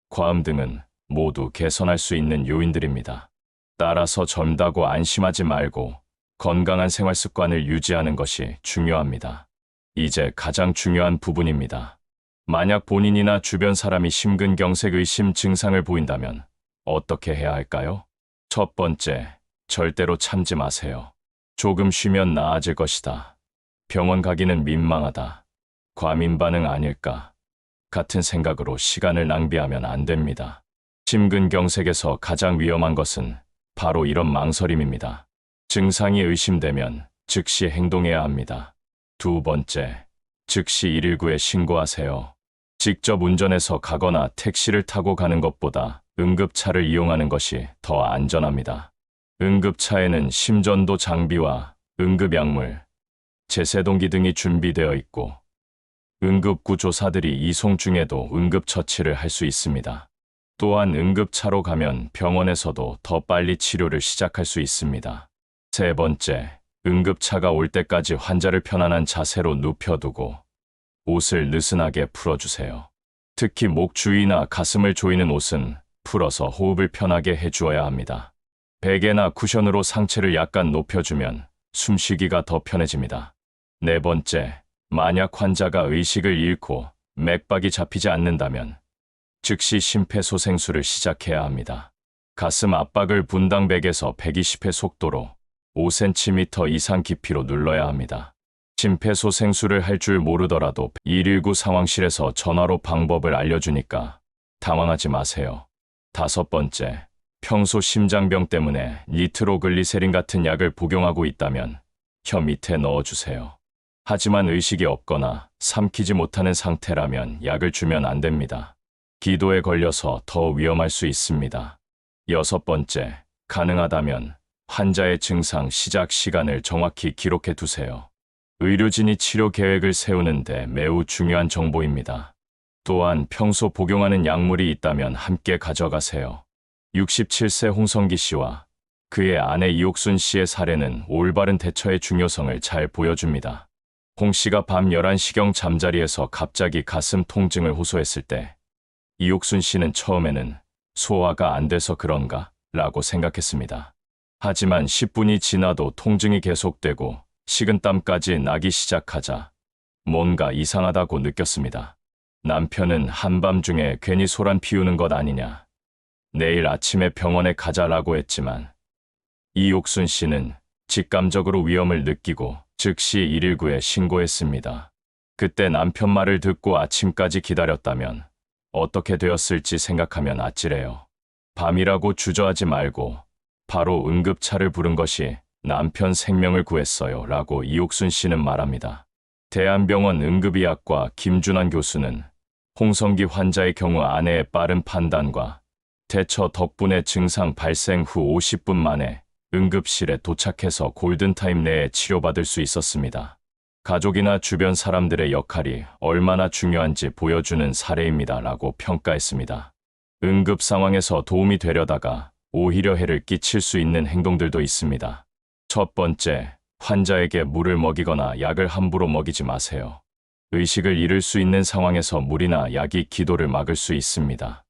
과음 등은 모두 개선할 수 있는 요인들입니다. 따라서 젊다고 안심하지 말고 건강한 생활 습관을 유지하는 것이 중요합니다. 이제 가장 중요한 부분입니다. 만약 본인이나 주변 사람이 심근경색 의심 증상을 보인다면 어떻게 해야 할까요? 첫 번째, 절대로 참지 마세요. 조금 쉬면 나아질 것이다. 병원 가기는 민망하다. 과민 반응 아닐까? 같은 생각으로 시간을 낭비하면 안 됩니다. 심근경색에서 가장 위험한 것은 바로 이런 망설임입니다. 증상이 의심되면 즉시 행동해야 합니다. 두 번째, 즉시 119에 신고하세요. 직접 운전해서 가거나 택시를 타고 가는 것보다 응급차를 이용하는 것이 더 안전합니다. 응급차에는 심전도 장비와 응급약물, 제세동기 등이 준비되어 있고 응급구조사들이 이송 중에도 응급처치를 할 수 있습니다. 또한 응급차로 가면 병원에서도 더 빨리 치료를 시작할 수 있습니다. 세 번째, 응급차가 올 때까지 환자를 편안한 자세로 눕혀두고 옷을 느슨하게 풀어주세요. 특히 목 주위나 가슴을 조이는 옷은 풀어서 호흡을 편하게 해주어야 합니다. 베개나 쿠션으로 상체를 약간 높여주면 숨쉬기가 더 편해집니다. 네 번째, 만약 환자가 의식을 잃고 맥박이 잡히지 않는다면 즉시 심폐소생술을 시작해야 합니다. 가슴 압박을 분당 100에서 120회 속도로 5cm 이상 깊이로 눌러야 합니다. 심폐소생술을 할 줄 모르더라도 119 상황실에서 전화로 방법을 알려주니까 당황하지 마세요. 다섯 번째, 평소 심장병 때문에 니트로글리세린 같은 약을 복용하고 있다면 혀 밑에 넣어주세요. 하지만 의식이 없거나 삼키지 못하는 상태라면 약을 주면 안 됩니다. 기도에 걸려서 더 위험할 수 있습니다. 여섯 번째, 가능하다면 환자의 증상 시작 시간을 정확히 기록해 두세요. 의료진이 치료 계획을 세우는데 매우 중요한 정보입니다. 또한 평소 복용하는 약물이 있다면 함께 가져가세요. 67세 홍성기 씨와 그의 아내 이옥순 씨의 사례는 올바른 대처의 중요성을 잘 보여줍니다. 홍 씨가 밤 11시경 잠자리에서 갑자기 가슴 통증을 호소했을 때 이옥순 씨는 처음에는 소화가 안 돼서 그런가? 라고 생각했습니다. 하지만 10분이 지나도 통증이 계속되고 식은땀까지 나기 시작하자 뭔가 이상하다고 느꼈습니다. 남편은 한밤중에 괜히 소란 피우는 것 아니냐, 내일 아침에 병원에 가자라고 했지만 이옥순 씨는 직감적으로 위험을 느끼고 즉시 119에 신고했습니다. 그때 남편 말을 듣고 아침까지 기다렸다면 어떻게 되었을지 생각하면 아찔해요. 밤이라고 주저하지 말고 바로 응급차를 부른 것이 남편 생명을 구했어요 라고 이옥순 씨는 말합니다. 대한병원 응급의학과 김준환 교수는 홍성기 환자의 경우 아내의 빠른 판단과 대처 덕분에 증상 발생 후 50분 만에 응급실에 도착해서 골든타임 내에 치료받을 수 있었습니다. 가족이나 주변 사람들의 역할이 얼마나 중요한지 보여주는 사례입니다 라고 평가했습니다. 응급 상황에서 도움이 되려다가 오히려 해를 끼칠 수 있는 행동들도 있습니다. 첫 번째, 환자에게 물을 먹이거나 약을 함부로 먹이지 마세요. 의식을 잃을 수 있는 상황에서 물이나 약이 기도를 막을 수 있습니다.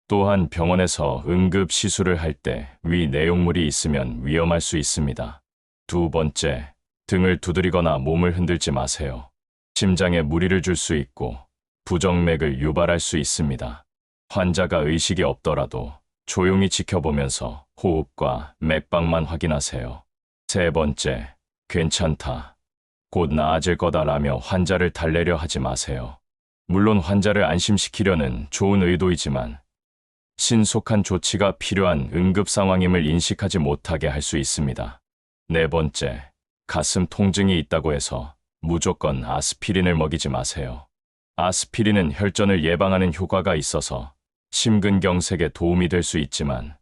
또한 병원에서 응급 시술을 할 때 위 내용물이 있으면 위험할 수 있습니다. 두 번째, 등을 두드리거나 몸을 흔들지 마세요. 심장에 무리를 줄 수 있고 부정맥을 유발할 수 있습니다. 환자가 의식이 없더라도 조용히 지켜보면서 호흡과 맥박만 확인하세요. 세 번째, 괜찮다, 곧 나아질 거다라며 환자를 달래려 하지 마세요. 물론 환자를 안심시키려는 좋은 의도이지만 신속한 조치가 필요한 응급 상황임을 인식하지 못하게 할 수 있습니다. 네 번째, 가슴 통증이 있다고 해서 무조건 아스피린을 먹이지 마세요. 아스피린은 혈전을 예방하는 효과가 있어서 심근경색에 도움이 될 수 있지만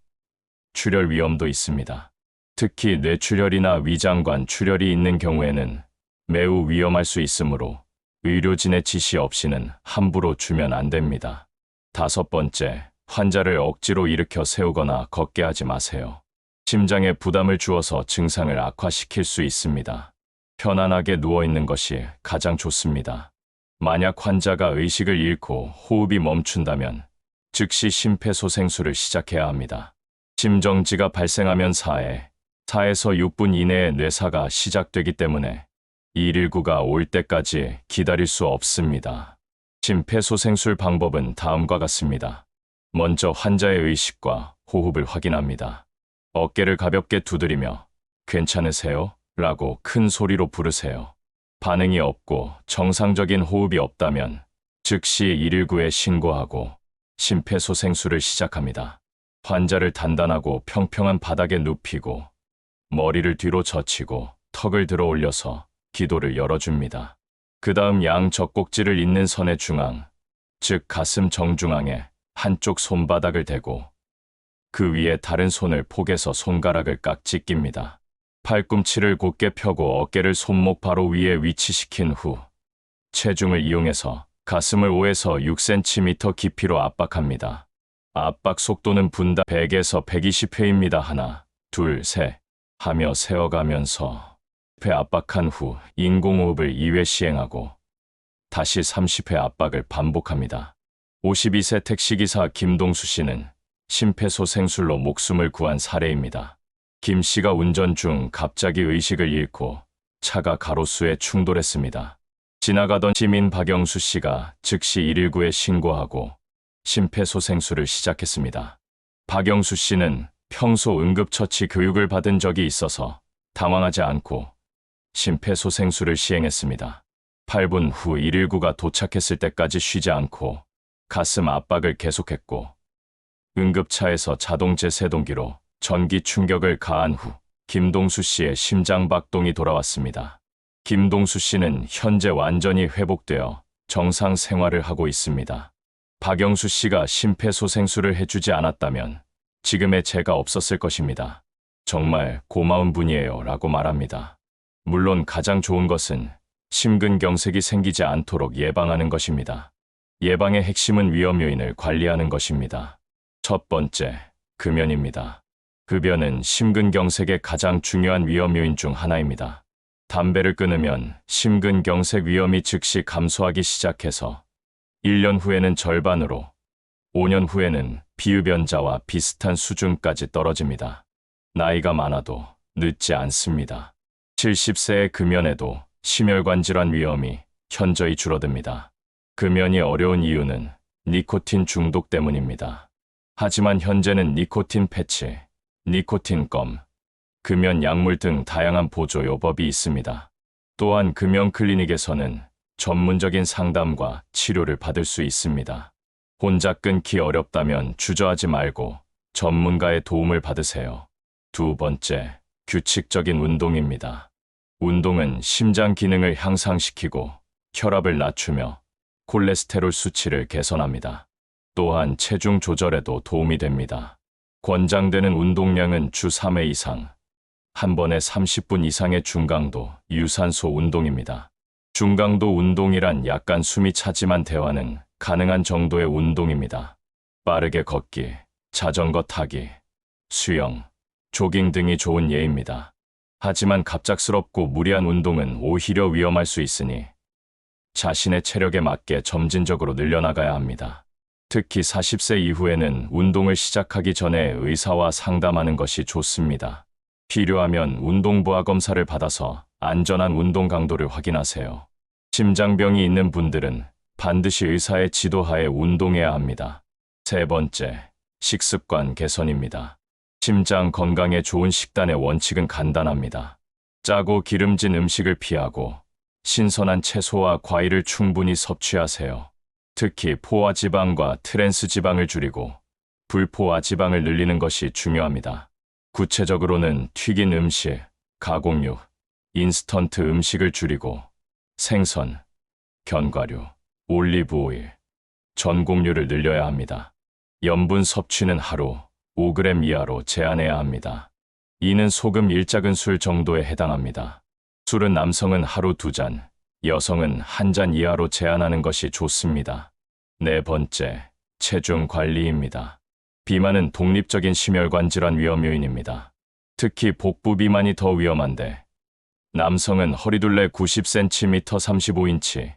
출혈 위험도 있습니다. 특히 뇌출혈이나 위장관 출혈이 있는 경우에는 매우 위험할 수 있으므로 의료진의 지시 없이는 함부로 주면 안 됩니다. 다섯 번째, 환자를 억지로 일으켜 세우거나 걷게 하지 마세요. 심장에 부담을 주어서 증상을 악화시킬 수 있습니다. 편안하게 누워있는 것이 가장 좋습니다. 만약 환자가 의식을 잃고 호흡이 멈춘다면 즉시 심폐소생술을 시작해야 합니다. 심정지가 발생하면 4에서 6분 이내에 뇌사가 시작되기 때문에 119가 올 때까지 기다릴 수 없습니다. 심폐소생술 방법은 다음과 같습니다. 먼저 환자의 의식과 호흡을 확인합니다. 어깨를 가볍게 두드리며 괜찮으세요? 라고 큰 소리로 부르세요. 반응이 없고 정상적인 호흡이 없다면 즉시 119에 신고하고 심폐소생술을 시작합니다. 환자를 단단하고 평평한 바닥에 눕히고 머리를 뒤로 젖히고 턱을 들어 올려서 기도를 열어줍니다. 그 다음 양 젖꼭지를 잇는 선의 중앙, 즉 가슴 정중앙에 한쪽 손바닥을 대고 그 위에 다른 손을 포개서 손가락을 깍지 낍니다. 팔꿈치를 곧게 펴고 어깨를 손목 바로 위에 위치시킨 후 체중을 이용해서 가슴을 5에서 6cm 깊이로 압박합니다. 압박 속도는 분당 100에서 120회입니다. 하나, 둘, 셋 하며 세어가면서 10회 압박한 후 인공호흡을 2회 시행하고 다시 30회 압박을 반복합니다. 52세 택시기사 김동수 씨는 심폐소생술로 목숨을 구한 사례입니다. 김 씨가 운전 중 갑자기 의식을 잃고 차가 가로수에 충돌했습니다. 지나가던 시민 박영수 씨가 즉시 119에 신고하고 심폐소생술을 시작했습니다. 박영수 씨는 평소 응급처치 교육을 받은 적이 있어서 당황하지 않고 심폐소생술을 시행했습니다. 8분 후 119가 도착했을 때까지 쉬지 않고 가슴 압박을 계속했고 응급차에서 자동 제세동기로 전기 충격을 가한 후 김동수 씨의 심장박동이 돌아왔습니다. 김동수 씨는 현재 완전히 회복되어 정상 생활을 하고 있습니다. 박영수 씨가 심폐소생술을 해주지 않았다면 지금의 제가 없었을 것입니다. 정말 고마운 분이에요 라고 말합니다. 물론 가장 좋은 것은 심근경색이 생기지 않도록 예방하는 것입니다. 예방의 핵심은 위험 요인을 관리하는 것입니다. 첫 번째, 금연입니다. 흡연은 심근경색의 가장 중요한 위험 요인 중 하나입니다. 담배를 끊으면 심근경색 위험이 즉시 감소하기 시작해서 1년 후에는 절반으로, 5년 후에는 비흡연자와 비슷한 수준까지 떨어집니다. 나이가 많아도 늦지 않습니다. 70세의 금연에도 심혈관 질환 위험이 현저히 줄어듭니다. 금연이 어려운 이유는 니코틴 중독 때문입니다. 하지만 현재는 니코틴 패치, 니코틴 껌, 금연 약물 등 다양한 보조 요법이 있습니다. 또한 금연 클리닉에서는 전문적인 상담과 치료를 받을 수 있습니다. 혼자 끊기 어렵다면 주저하지 말고 전문가의 도움을 받으세요. 두 번째, 규칙적인 운동입니다. 운동은 심장 기능을 향상시키고 혈압을 낮추며 콜레스테롤 수치를 개선합니다. 또한 체중 조절에도 도움이 됩니다. 권장되는 운동량은 주 3회 이상, 한 번에 30분 이상의 중강도 유산소 운동입니다. 중강도 운동이란 약간 숨이 차지만 대화는 가능한 정도의 운동입니다. 빠르게 걷기, 자전거 타기, 수영, 조깅 등이 좋은 예입니다. 하지만 갑작스럽고 무리한 운동은 오히려 위험할 수 있으니 자신의 체력에 맞게 점진적으로 늘려나가야 합니다. 특히 40세 이후에는 운동을 시작하기 전에 의사와 상담하는 것이 좋습니다. 필요하면 운동부하 검사를 받아서 안전한 운동 강도를 확인하세요. 심장병이 있는 분들은 반드시 의사의 지도하에 운동해야 합니다. 세 번째, 식습관 개선입니다. 심장 건강에 좋은 식단의 원칙은 간단합니다. 짜고 기름진 음식을 피하고 신선한 채소와 과일을 충분히 섭취하세요. 특히 포화지방과 트랜스지방을 줄이고 불포화지방을 늘리는 것이 중요합니다. 구체적으로는 튀긴 음식, 가공육, 인스턴트 음식을 줄이고 생선, 견과류, 올리브오일, 전곡류를 늘려야 합니다. 염분 섭취는 하루 5g 이하로 제한해야 합니다. 이는 소금 1작은술 정도에 해당합니다. 술은 남성은 하루 2잔, 여성은 1잔 이하로 제한하는 것이 좋습니다. 네 번째, 체중 관리입니다. 비만은 독립적인 심혈관 질환 위험 요인입니다. 특히 복부 비만이 더 위험한데 남성은 허리둘레 90cm 35인치,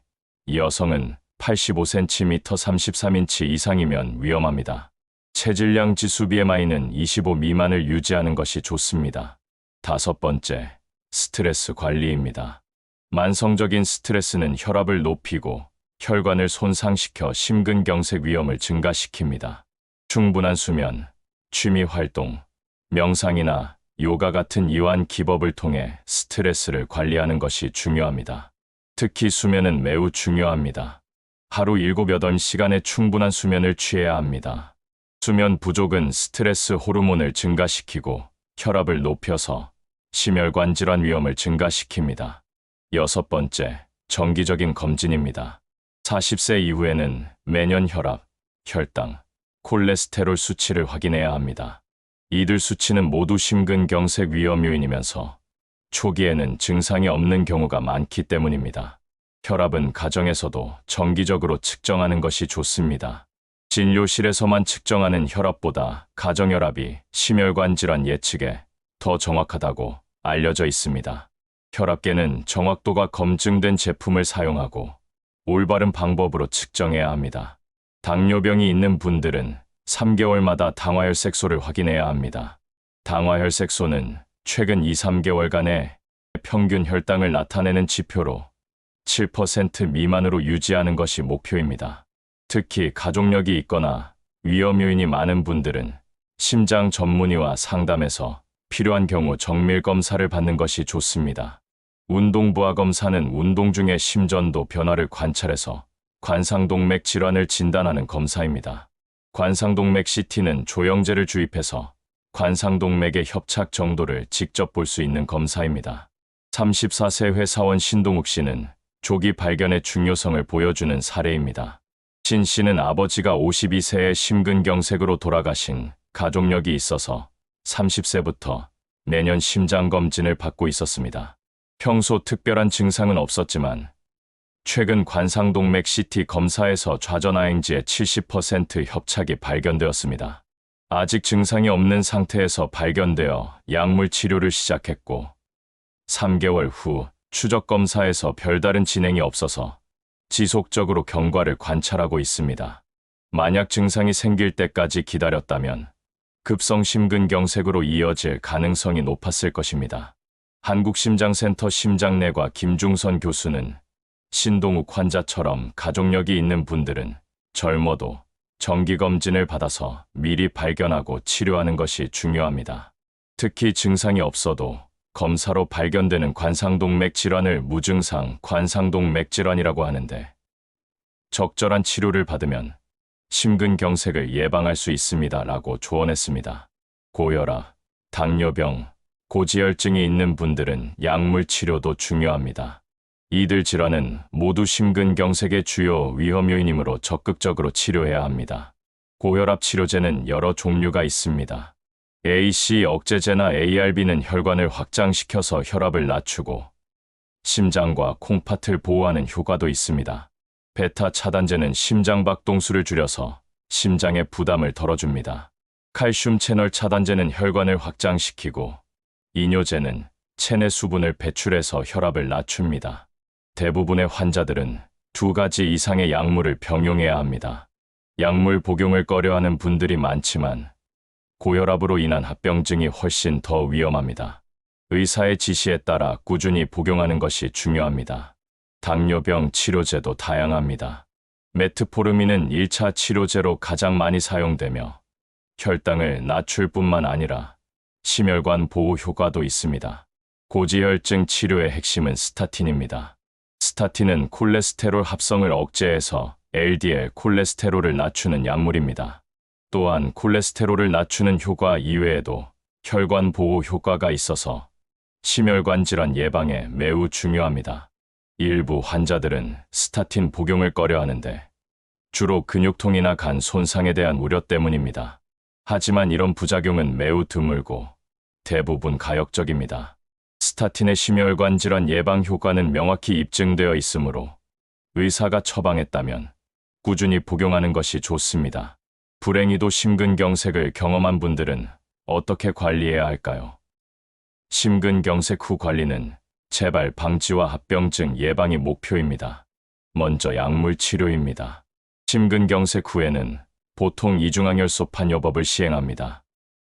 여성은 85cm 33인치 이상이면 위험합니다. 체질량 지수 BMI는 25 미만을 유지하는 것이 좋습니다. 다섯 번째, 스트레스 관리입니다. 만성적인 스트레스는 혈압을 높이고 혈관을 손상시켜 심근경색 위험을 증가시킵니다. 충분한 수면, 취미 활동, 명상이나 요가 같은 이완 기법을 통해 스트레스를 관리하는 것이 중요합니다. 특히 수면은 매우 중요합니다. 하루 7-8시간의 충분한 수면을 취해야 합니다. 수면 부족은 스트레스 호르몬을 증가시키고 혈압을 높여서 심혈관 질환 위험을 증가시킵니다. 여섯 번째, 정기적인 검진입니다. 40세 이후에는 매년 혈압, 혈당, 콜레스테롤 수치를 확인해야 합니다. 이들 수치는 모두 심근경색 위험 요인이면서 초기에는 증상이 없는 경우가 많기 때문입니다. 혈압은 가정에서도 정기적으로 측정하는 것이 좋습니다. 진료실에서만 측정하는 혈압보다 가정혈압이 심혈관 질환 예측에 더 정확하다고 알려져 있습니다. 혈압계는 정확도가 검증된 제품을 사용하고 올바른 방법으로 측정해야 합니다. 당뇨병이 있는 분들은 3개월마다 당화혈색소를 확인해야 합니다. 당화혈색소는 최근 2-3개월간의 평균 혈당을 나타내는 지표로 7% 미만으로 유지하는 것이 목표입니다. 특히 가족력이 있거나 위험 요인이 많은 분들은 심장 전문의와 상담해서 필요한 경우 정밀 검사를 받는 것이 좋습니다. 운동부하 검사는 운동 중의 심전도 변화를 관찰해서 관상동맥 질환을 진단하는 검사입니다. 관상동맥 CT는 조영제를 주입해서 관상동맥의 협착 정도를 직접 볼 수 있는 검사입니다. 34세 회사원 신동욱 씨는 조기 발견의 중요성을 보여주는 사례입니다. 신 씨는 아버지가 52세에 심근경색으로 돌아가신 가족력이 있어서 30세부터 매년 심장검진을 받고 있었습니다. 평소 특별한 증상은 없었지만 최근 관상동맥 CT 검사에서 좌전아행지의 70% 협착이 발견되었습니다. 아직 증상이 없는 상태에서 발견되어 약물 치료를 시작했고 3개월 후 추적 검사에서 별다른 진행이 없어서 지속적으로 경과를 관찰하고 있습니다. 만약 증상이 생길 때까지 기다렸다면 급성 심근경색으로 이어질 가능성이 높았을 것입니다. 한국심장센터 심장내과 김중선 교수는 신동욱 환자처럼 가족력이 있는 분들은 젊어도 정기검진을 받아서 미리 발견하고 치료하는 것이 중요합니다. 특히 증상이 없어도 검사로 발견되는 관상동맥 질환을 무증상 관상동맥 질환이라고 하는데 적절한 치료를 받으면 심근경색을 예방할 수 있습니다. 라고 조언했습니다. 고혈압, 당뇨병, 고지혈증이 있는 분들은 약물 치료도 중요합니다. 이들 질환은 모두 심근경색의 주요 위험 요인이므로 적극적으로 치료해야 합니다. 고혈압 치료제는 여러 종류가 있습니다. AC 억제제나 ARB는 혈관을 확장시켜서 혈압을 낮추고 심장과 콩팥을 보호하는 효과도 있습니다. 베타 차단제는 심장 박동수를 줄여서 심장의 부담을 덜어줍니다. 칼슘 채널 차단제는 혈관을 확장시키고 이뇨제는 체내 수분을 배출해서 혈압을 낮춥니다. 대부분의 환자들은 2가지 이상의 약물을 병용해야 합니다. 약물 복용을 꺼려하는 분들이 많지만 고혈압으로 인한 합병증이 훨씬 더 위험합니다. 의사의 지시에 따라 꾸준히 복용하는 것이 중요합니다. 당뇨병 치료제도 다양합니다. 메트포르민은 1차 치료제로 가장 많이 사용되며 혈당을 낮출 뿐만 아니라 심혈관 보호 효과도 있습니다. 고지혈증 치료의 핵심은 스타틴입니다. 스타틴은 콜레스테롤 합성을 억제해서 LDL 콜레스테롤을 낮추는 약물입니다. 또한 콜레스테롤을 낮추는 효과 이외에도 혈관 보호 효과가 있어서 심혈관 질환 예방에 매우 중요합니다. 일부 환자들은 스타틴 복용을 꺼려하는데 주로 근육통이나 간 손상에 대한 우려 때문입니다. 하지만 이런 부작용은 매우 드물고 대부분 가역적입니다. 스타틴의 심혈관 질환 예방 효과는 명확히 입증되어 있으므로 의사가 처방했다면 꾸준히 복용하는 것이 좋습니다. 불행히도 심근경색을 경험한 분들은 어떻게 관리해야 할까요? 심근경색 후 관리는 재발 방지와 합병증 예방이 목표입니다. 먼저 약물 치료입니다. 심근경색 후에는 보통 이중항열소 판요법을 시행합니다.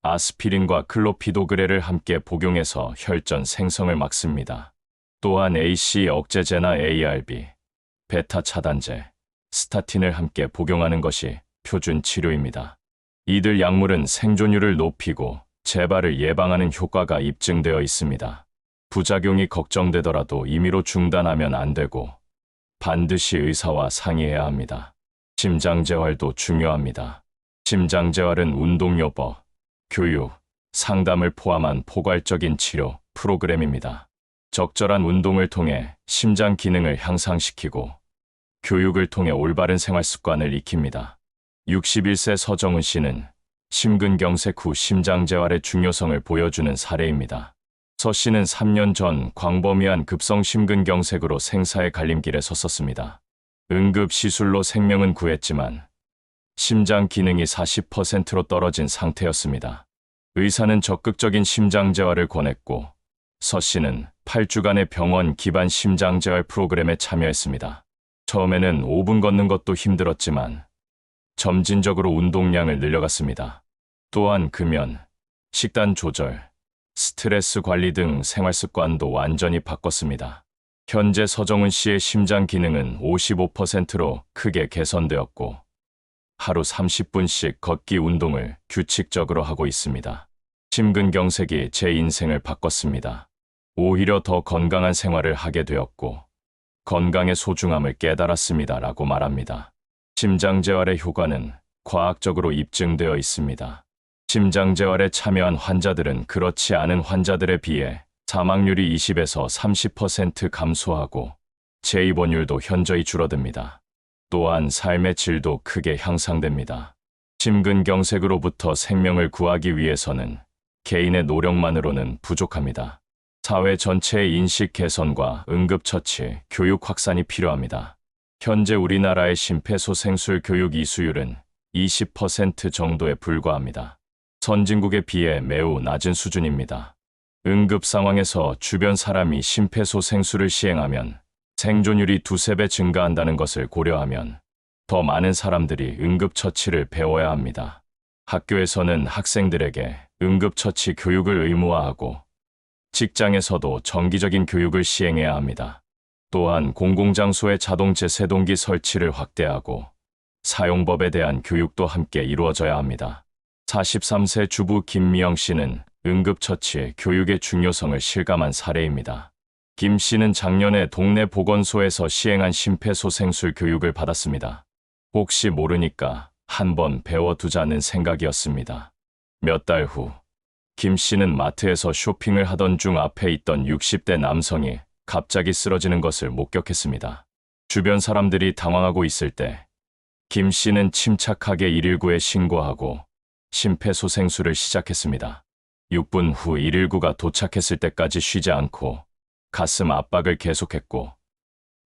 아스피린과 클로피도그레를 함께 복용해서 혈전 생성을 막습니다. 또한 AC 억제제나 ARB, 베타 차단제, 스타틴을 함께 복용하는 것이 표준 치료입니다. 이들 약물은 생존율을 높이고 재발을 예방하는 효과가 입증되어 있습니다. 부작용이 걱정되더라도 임의로 중단하면 안 되고 반드시 의사와 상의해야 합니다. 심장재활도 중요합니다. 심장재활은 운동요법, 교육, 상담을 포함한 포괄적인 치료 프로그램입니다. 적절한 운동을 통해 심장 기능을 향상시키고 교육을 통해 올바른 생활 습관을 익힙니다. 61세 서정훈 씨는 심근경색 후 심장재활의 중요성을 보여주는 사례입니다. 서 씨는 3년 전 광범위한 급성 심근경색으로 생사의 갈림길에 섰었습니다. 응급시술로 생명은 구했지만 심장 기능이 40%로 떨어진 상태였습니다. 의사는 적극적인 심장재활을 권했고 서 씨는 8주간의 병원 기반 심장재활 프로그램에 참여했습니다. 처음에는 5분 걷는 것도 힘들었지만 점진적으로 운동량을 늘려갔습니다. 또한 금연, 식단 조절, 스트레스 관리 등 생활 습관도 완전히 바꿨습니다. 현재 서정훈 씨의 심장 기능은 55%로 크게 개선되었고 하루 30분씩 걷기 운동을 규칙적으로 하고 있습니다. 심근경색이 제 인생을 바꿨습니다. 오히려 더 건강한 생활을 하게 되었고 건강의 소중함을 깨달았습니다. 라고 말합니다. 심장재활의 효과는 과학적으로 입증되어 있습니다. 심장재활에 참여한 환자들은 그렇지 않은 환자들에 비해 사망률이 20에서 30% 감소하고 재입원율도 현저히 줄어듭니다. 또한 삶의 질도 크게 향상됩니다. 심근경색으로부터 생명을 구하기 위해서는 개인의 노력만으로는 부족합니다. 사회 전체의 인식 개선과 응급처치, 교육 확산이 필요합니다. 현재 우리나라의 심폐소생술 교육 이수율은 20% 정도에 불과합니다. 선진국에 비해 매우 낮은 수준입니다. 응급 상황에서 주변 사람이 심폐소생술을 시행하면 생존율이 2~3배 증가한다는 것을 고려하면 더 많은 사람들이 응급처치를 배워야 합니다. 학교에서는 학생들에게 응급처치 교육을 의무화하고 직장에서도 정기적인 교육을 시행해야 합니다. 또한 공공장소의 자동 제세동기 설치를 확대하고 사용법에 대한 교육도 함께 이루어져야 합니다. 43세 주부 김미영 씨는 응급처치 교육의 중요성을 실감한 사례입니다. 김 씨는 작년에 동네 보건소에서 시행한 심폐소생술 교육을 받았습니다. 혹시 모르니까 한번 배워두자는 생각이었습니다. 몇 달 후, 김 씨는 마트에서 쇼핑을 하던 중 앞에 있던 60대 남성이 갑자기 쓰러지는 것을 목격했습니다. 주변 사람들이 당황하고 있을 때, 김 씨는 침착하게 119에 신고하고 심폐소생술을 시작했습니다. 6분 후 119가 도착했을 때까지 쉬지 않고 가슴 압박을 계속했고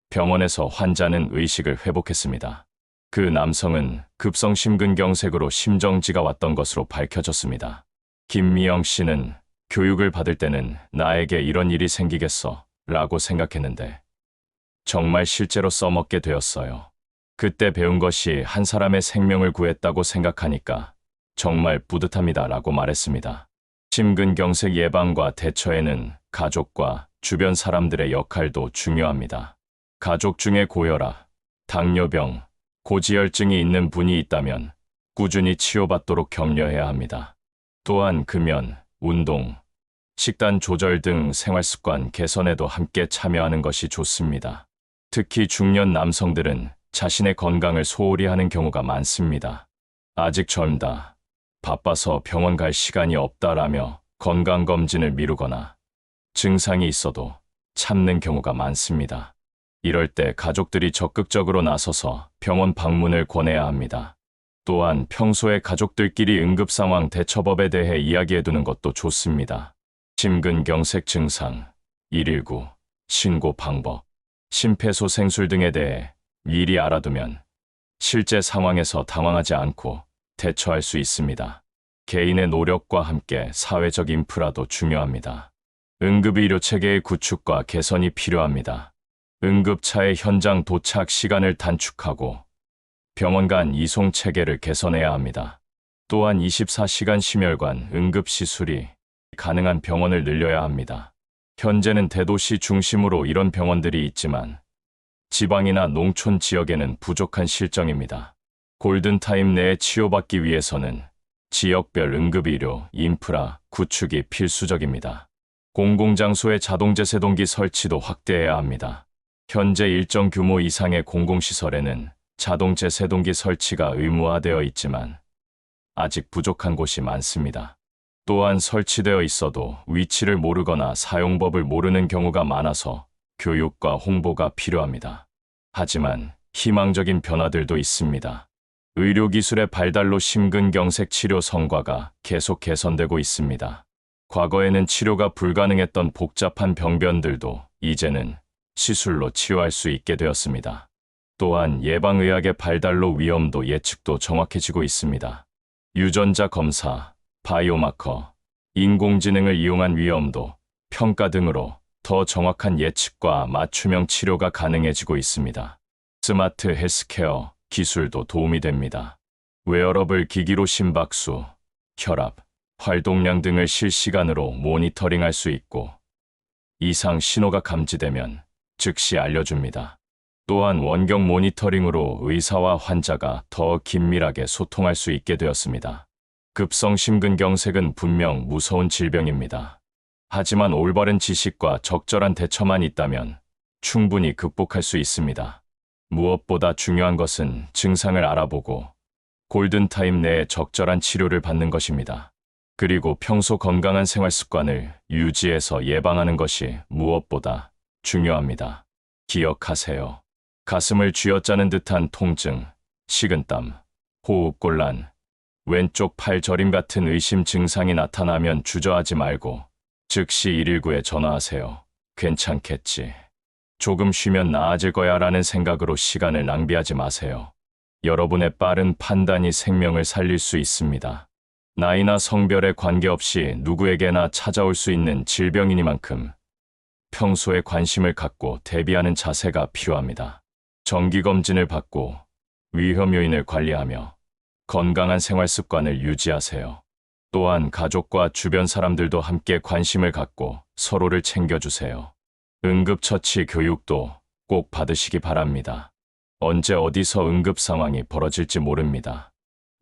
병원에서 환자는 의식을 회복했습니다. 그 남성은 급성 심근경색으로 심정지가 왔던 것으로 밝혀졌습니다. 김미영 씨는 교육을 받을 때는 나에게 이런 일이 생기겠어 라고 생각했는데 정말 실제로 써먹게 되었어요. 그때 배운 것이 한 사람의 생명을 구했다고 생각하니까 정말 뿌듯합니다 라고 말했습니다. 심근경색 예방과 대처에는 가족과 주변 사람들의 역할도 중요합니다. 가족 중에 고혈압, 당뇨병, 고지혈증이 있는 분이 있다면 꾸준히 치료받도록 격려해야 합니다. 또한 금연, 운동, 식단 조절 등 생활습관 개선에도 함께 참여하는 것이 좋습니다. 특히 중년 남성들은 자신의 건강을 소홀히 하는 경우가 많습니다. 아직 젊다, 바빠서 병원 갈 시간이 없다라며 건강검진을 미루거나 증상이 있어도 참는 경우가 많습니다. 이럴 때 가족들이 적극적으로 나서서 병원 방문을 권해야 합니다. 또한 평소에 가족들끼리 응급상황 대처법에 대해 이야기해두는 것도 좋습니다. 심근경색 증상, 119, 신고 방법, 심폐소생술 등에 대해 미리 알아두면 실제 상황에서 당황하지 않고 대처할 수 있습니다. 개인의 노력과 함께 사회적 인프라도 중요합니다. 응급의료 체계의 구축과 개선이 필요합니다. 응급차의 현장 도착 시간을 단축하고 병원 간 이송 체계를 개선해야 합니다. 또한 24시간 심혈관 응급시술이 가능한 병원을 늘려야 합니다. 현재는 대도시 중심으로 이런 병원들이 있지만 지방이나 농촌 지역에는 부족한 실정입니다. 골든타임 내에 치료받기 위해서는 지역별 응급의료 인프라 구축이 필수적입니다. 공공장소의 자동제세동기 설치도 확대해야 합니다. 현재 일정 규모 이상의 공공시설에는 자동제세동기 설치가 의무화되어 있지만 아직 부족한 곳이 많습니다. 또한 설치되어 있어도 위치를 모르거나 사용법을 모르는 경우가 많아서 교육과 홍보가 필요합니다. 하지만 희망적인 변화들도 있습니다. 의료기술의 발달로 심근경색 치료 성과가 계속 개선되고 있습니다. 과거에는 치료가 불가능했던 복잡한 병변들도 이제는 시술로 치료할 수 있게 되었습니다. 또한 예방의학의 발달로 위험도 예측도 정확해지고 있습니다. 유전자 검사, 바이오마커, 인공지능을 이용한 위험도 평가 등으로 더 정확한 예측과 맞춤형 치료가 가능해지고 있습니다. 스마트 헬스케어 기술도 도움이 됩니다. 웨어러블 기기로 심박수, 혈압, 활동량 등을 실시간으로 모니터링할 수 있고 이상 신호가 감지되면 즉시 알려줍니다. 또한 원격 모니터링으로 의사와 환자가 더 긴밀하게 소통할 수 있게 되었습니다. 급성 심근경색은 분명 무서운 질병입니다. 하지만 올바른 지식과 적절한 대처만 있다면 충분히 극복할 수 있습니다. 무엇보다 중요한 것은 증상을 알아보고 골든타임 내에 적절한 치료를 받는 것입니다. 그리고 평소 건강한 생활 습관을 유지해서 예방하는 것이 무엇보다 중요합니다. 기억하세요. 가슴을 쥐어짜는 듯한 통증, 식은땀, 호흡곤란, 왼쪽 팔 저림 같은 의심 증상이 나타나면 주저하지 말고 즉시 119에 전화하세요. 괜찮겠지. 조금 쉬면 나아질 거야 라는 생각으로 시간을 낭비하지 마세요. 여러분의 빠른 판단이 생명을 살릴 수 있습니다. 나이나 성별에 관계없이 누구에게나 찾아올 수 있는 질병이니만큼 평소에 관심을 갖고 대비하는 자세가 필요합니다. 정기검진을 받고 위험 요인을 관리하며 건강한 생활 습관을 유지하세요. 또한 가족과 주변 사람들도 함께 관심을 갖고 서로를 챙겨주세요. 응급처치 교육도 꼭 받으시기 바랍니다. 언제 어디서 응급 상황이 벌어질지 모릅니다.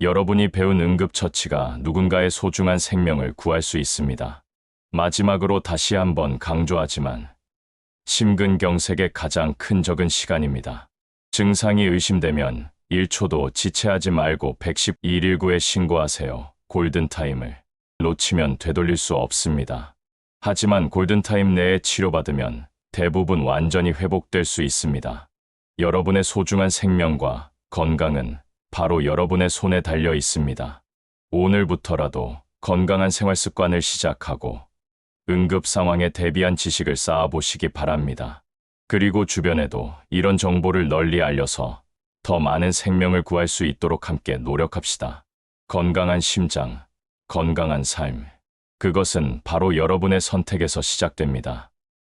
여러분이 배운 응급처치가 누군가의 소중한 생명을 구할 수 있습니다. 마지막으로 다시 한번 강조하지만 심근경색의 가장 큰 적은 시간입니다. 증상이 의심되면 1초도 지체하지 말고 119에 신고하세요. 골든타임을 놓치면 되돌릴 수 없습니다. 하지만 골든타임 내에 치료받으면 대부분 완전히 회복될 수 있습니다. 여러분의 소중한 생명과 건강은 바로 여러분의 손에 달려 있습니다. 오늘부터라도 건강한 생활 습관을 시작하고 응급 상황에 대비한 지식을 쌓아보시기 바랍니다. 그리고 주변에도 이런 정보를 널리 알려서 더 많은 생명을 구할 수 있도록 함께 노력합시다. 건강한 심장, 건강한 삶. 그것은 바로 여러분의 선택에서 시작됩니다.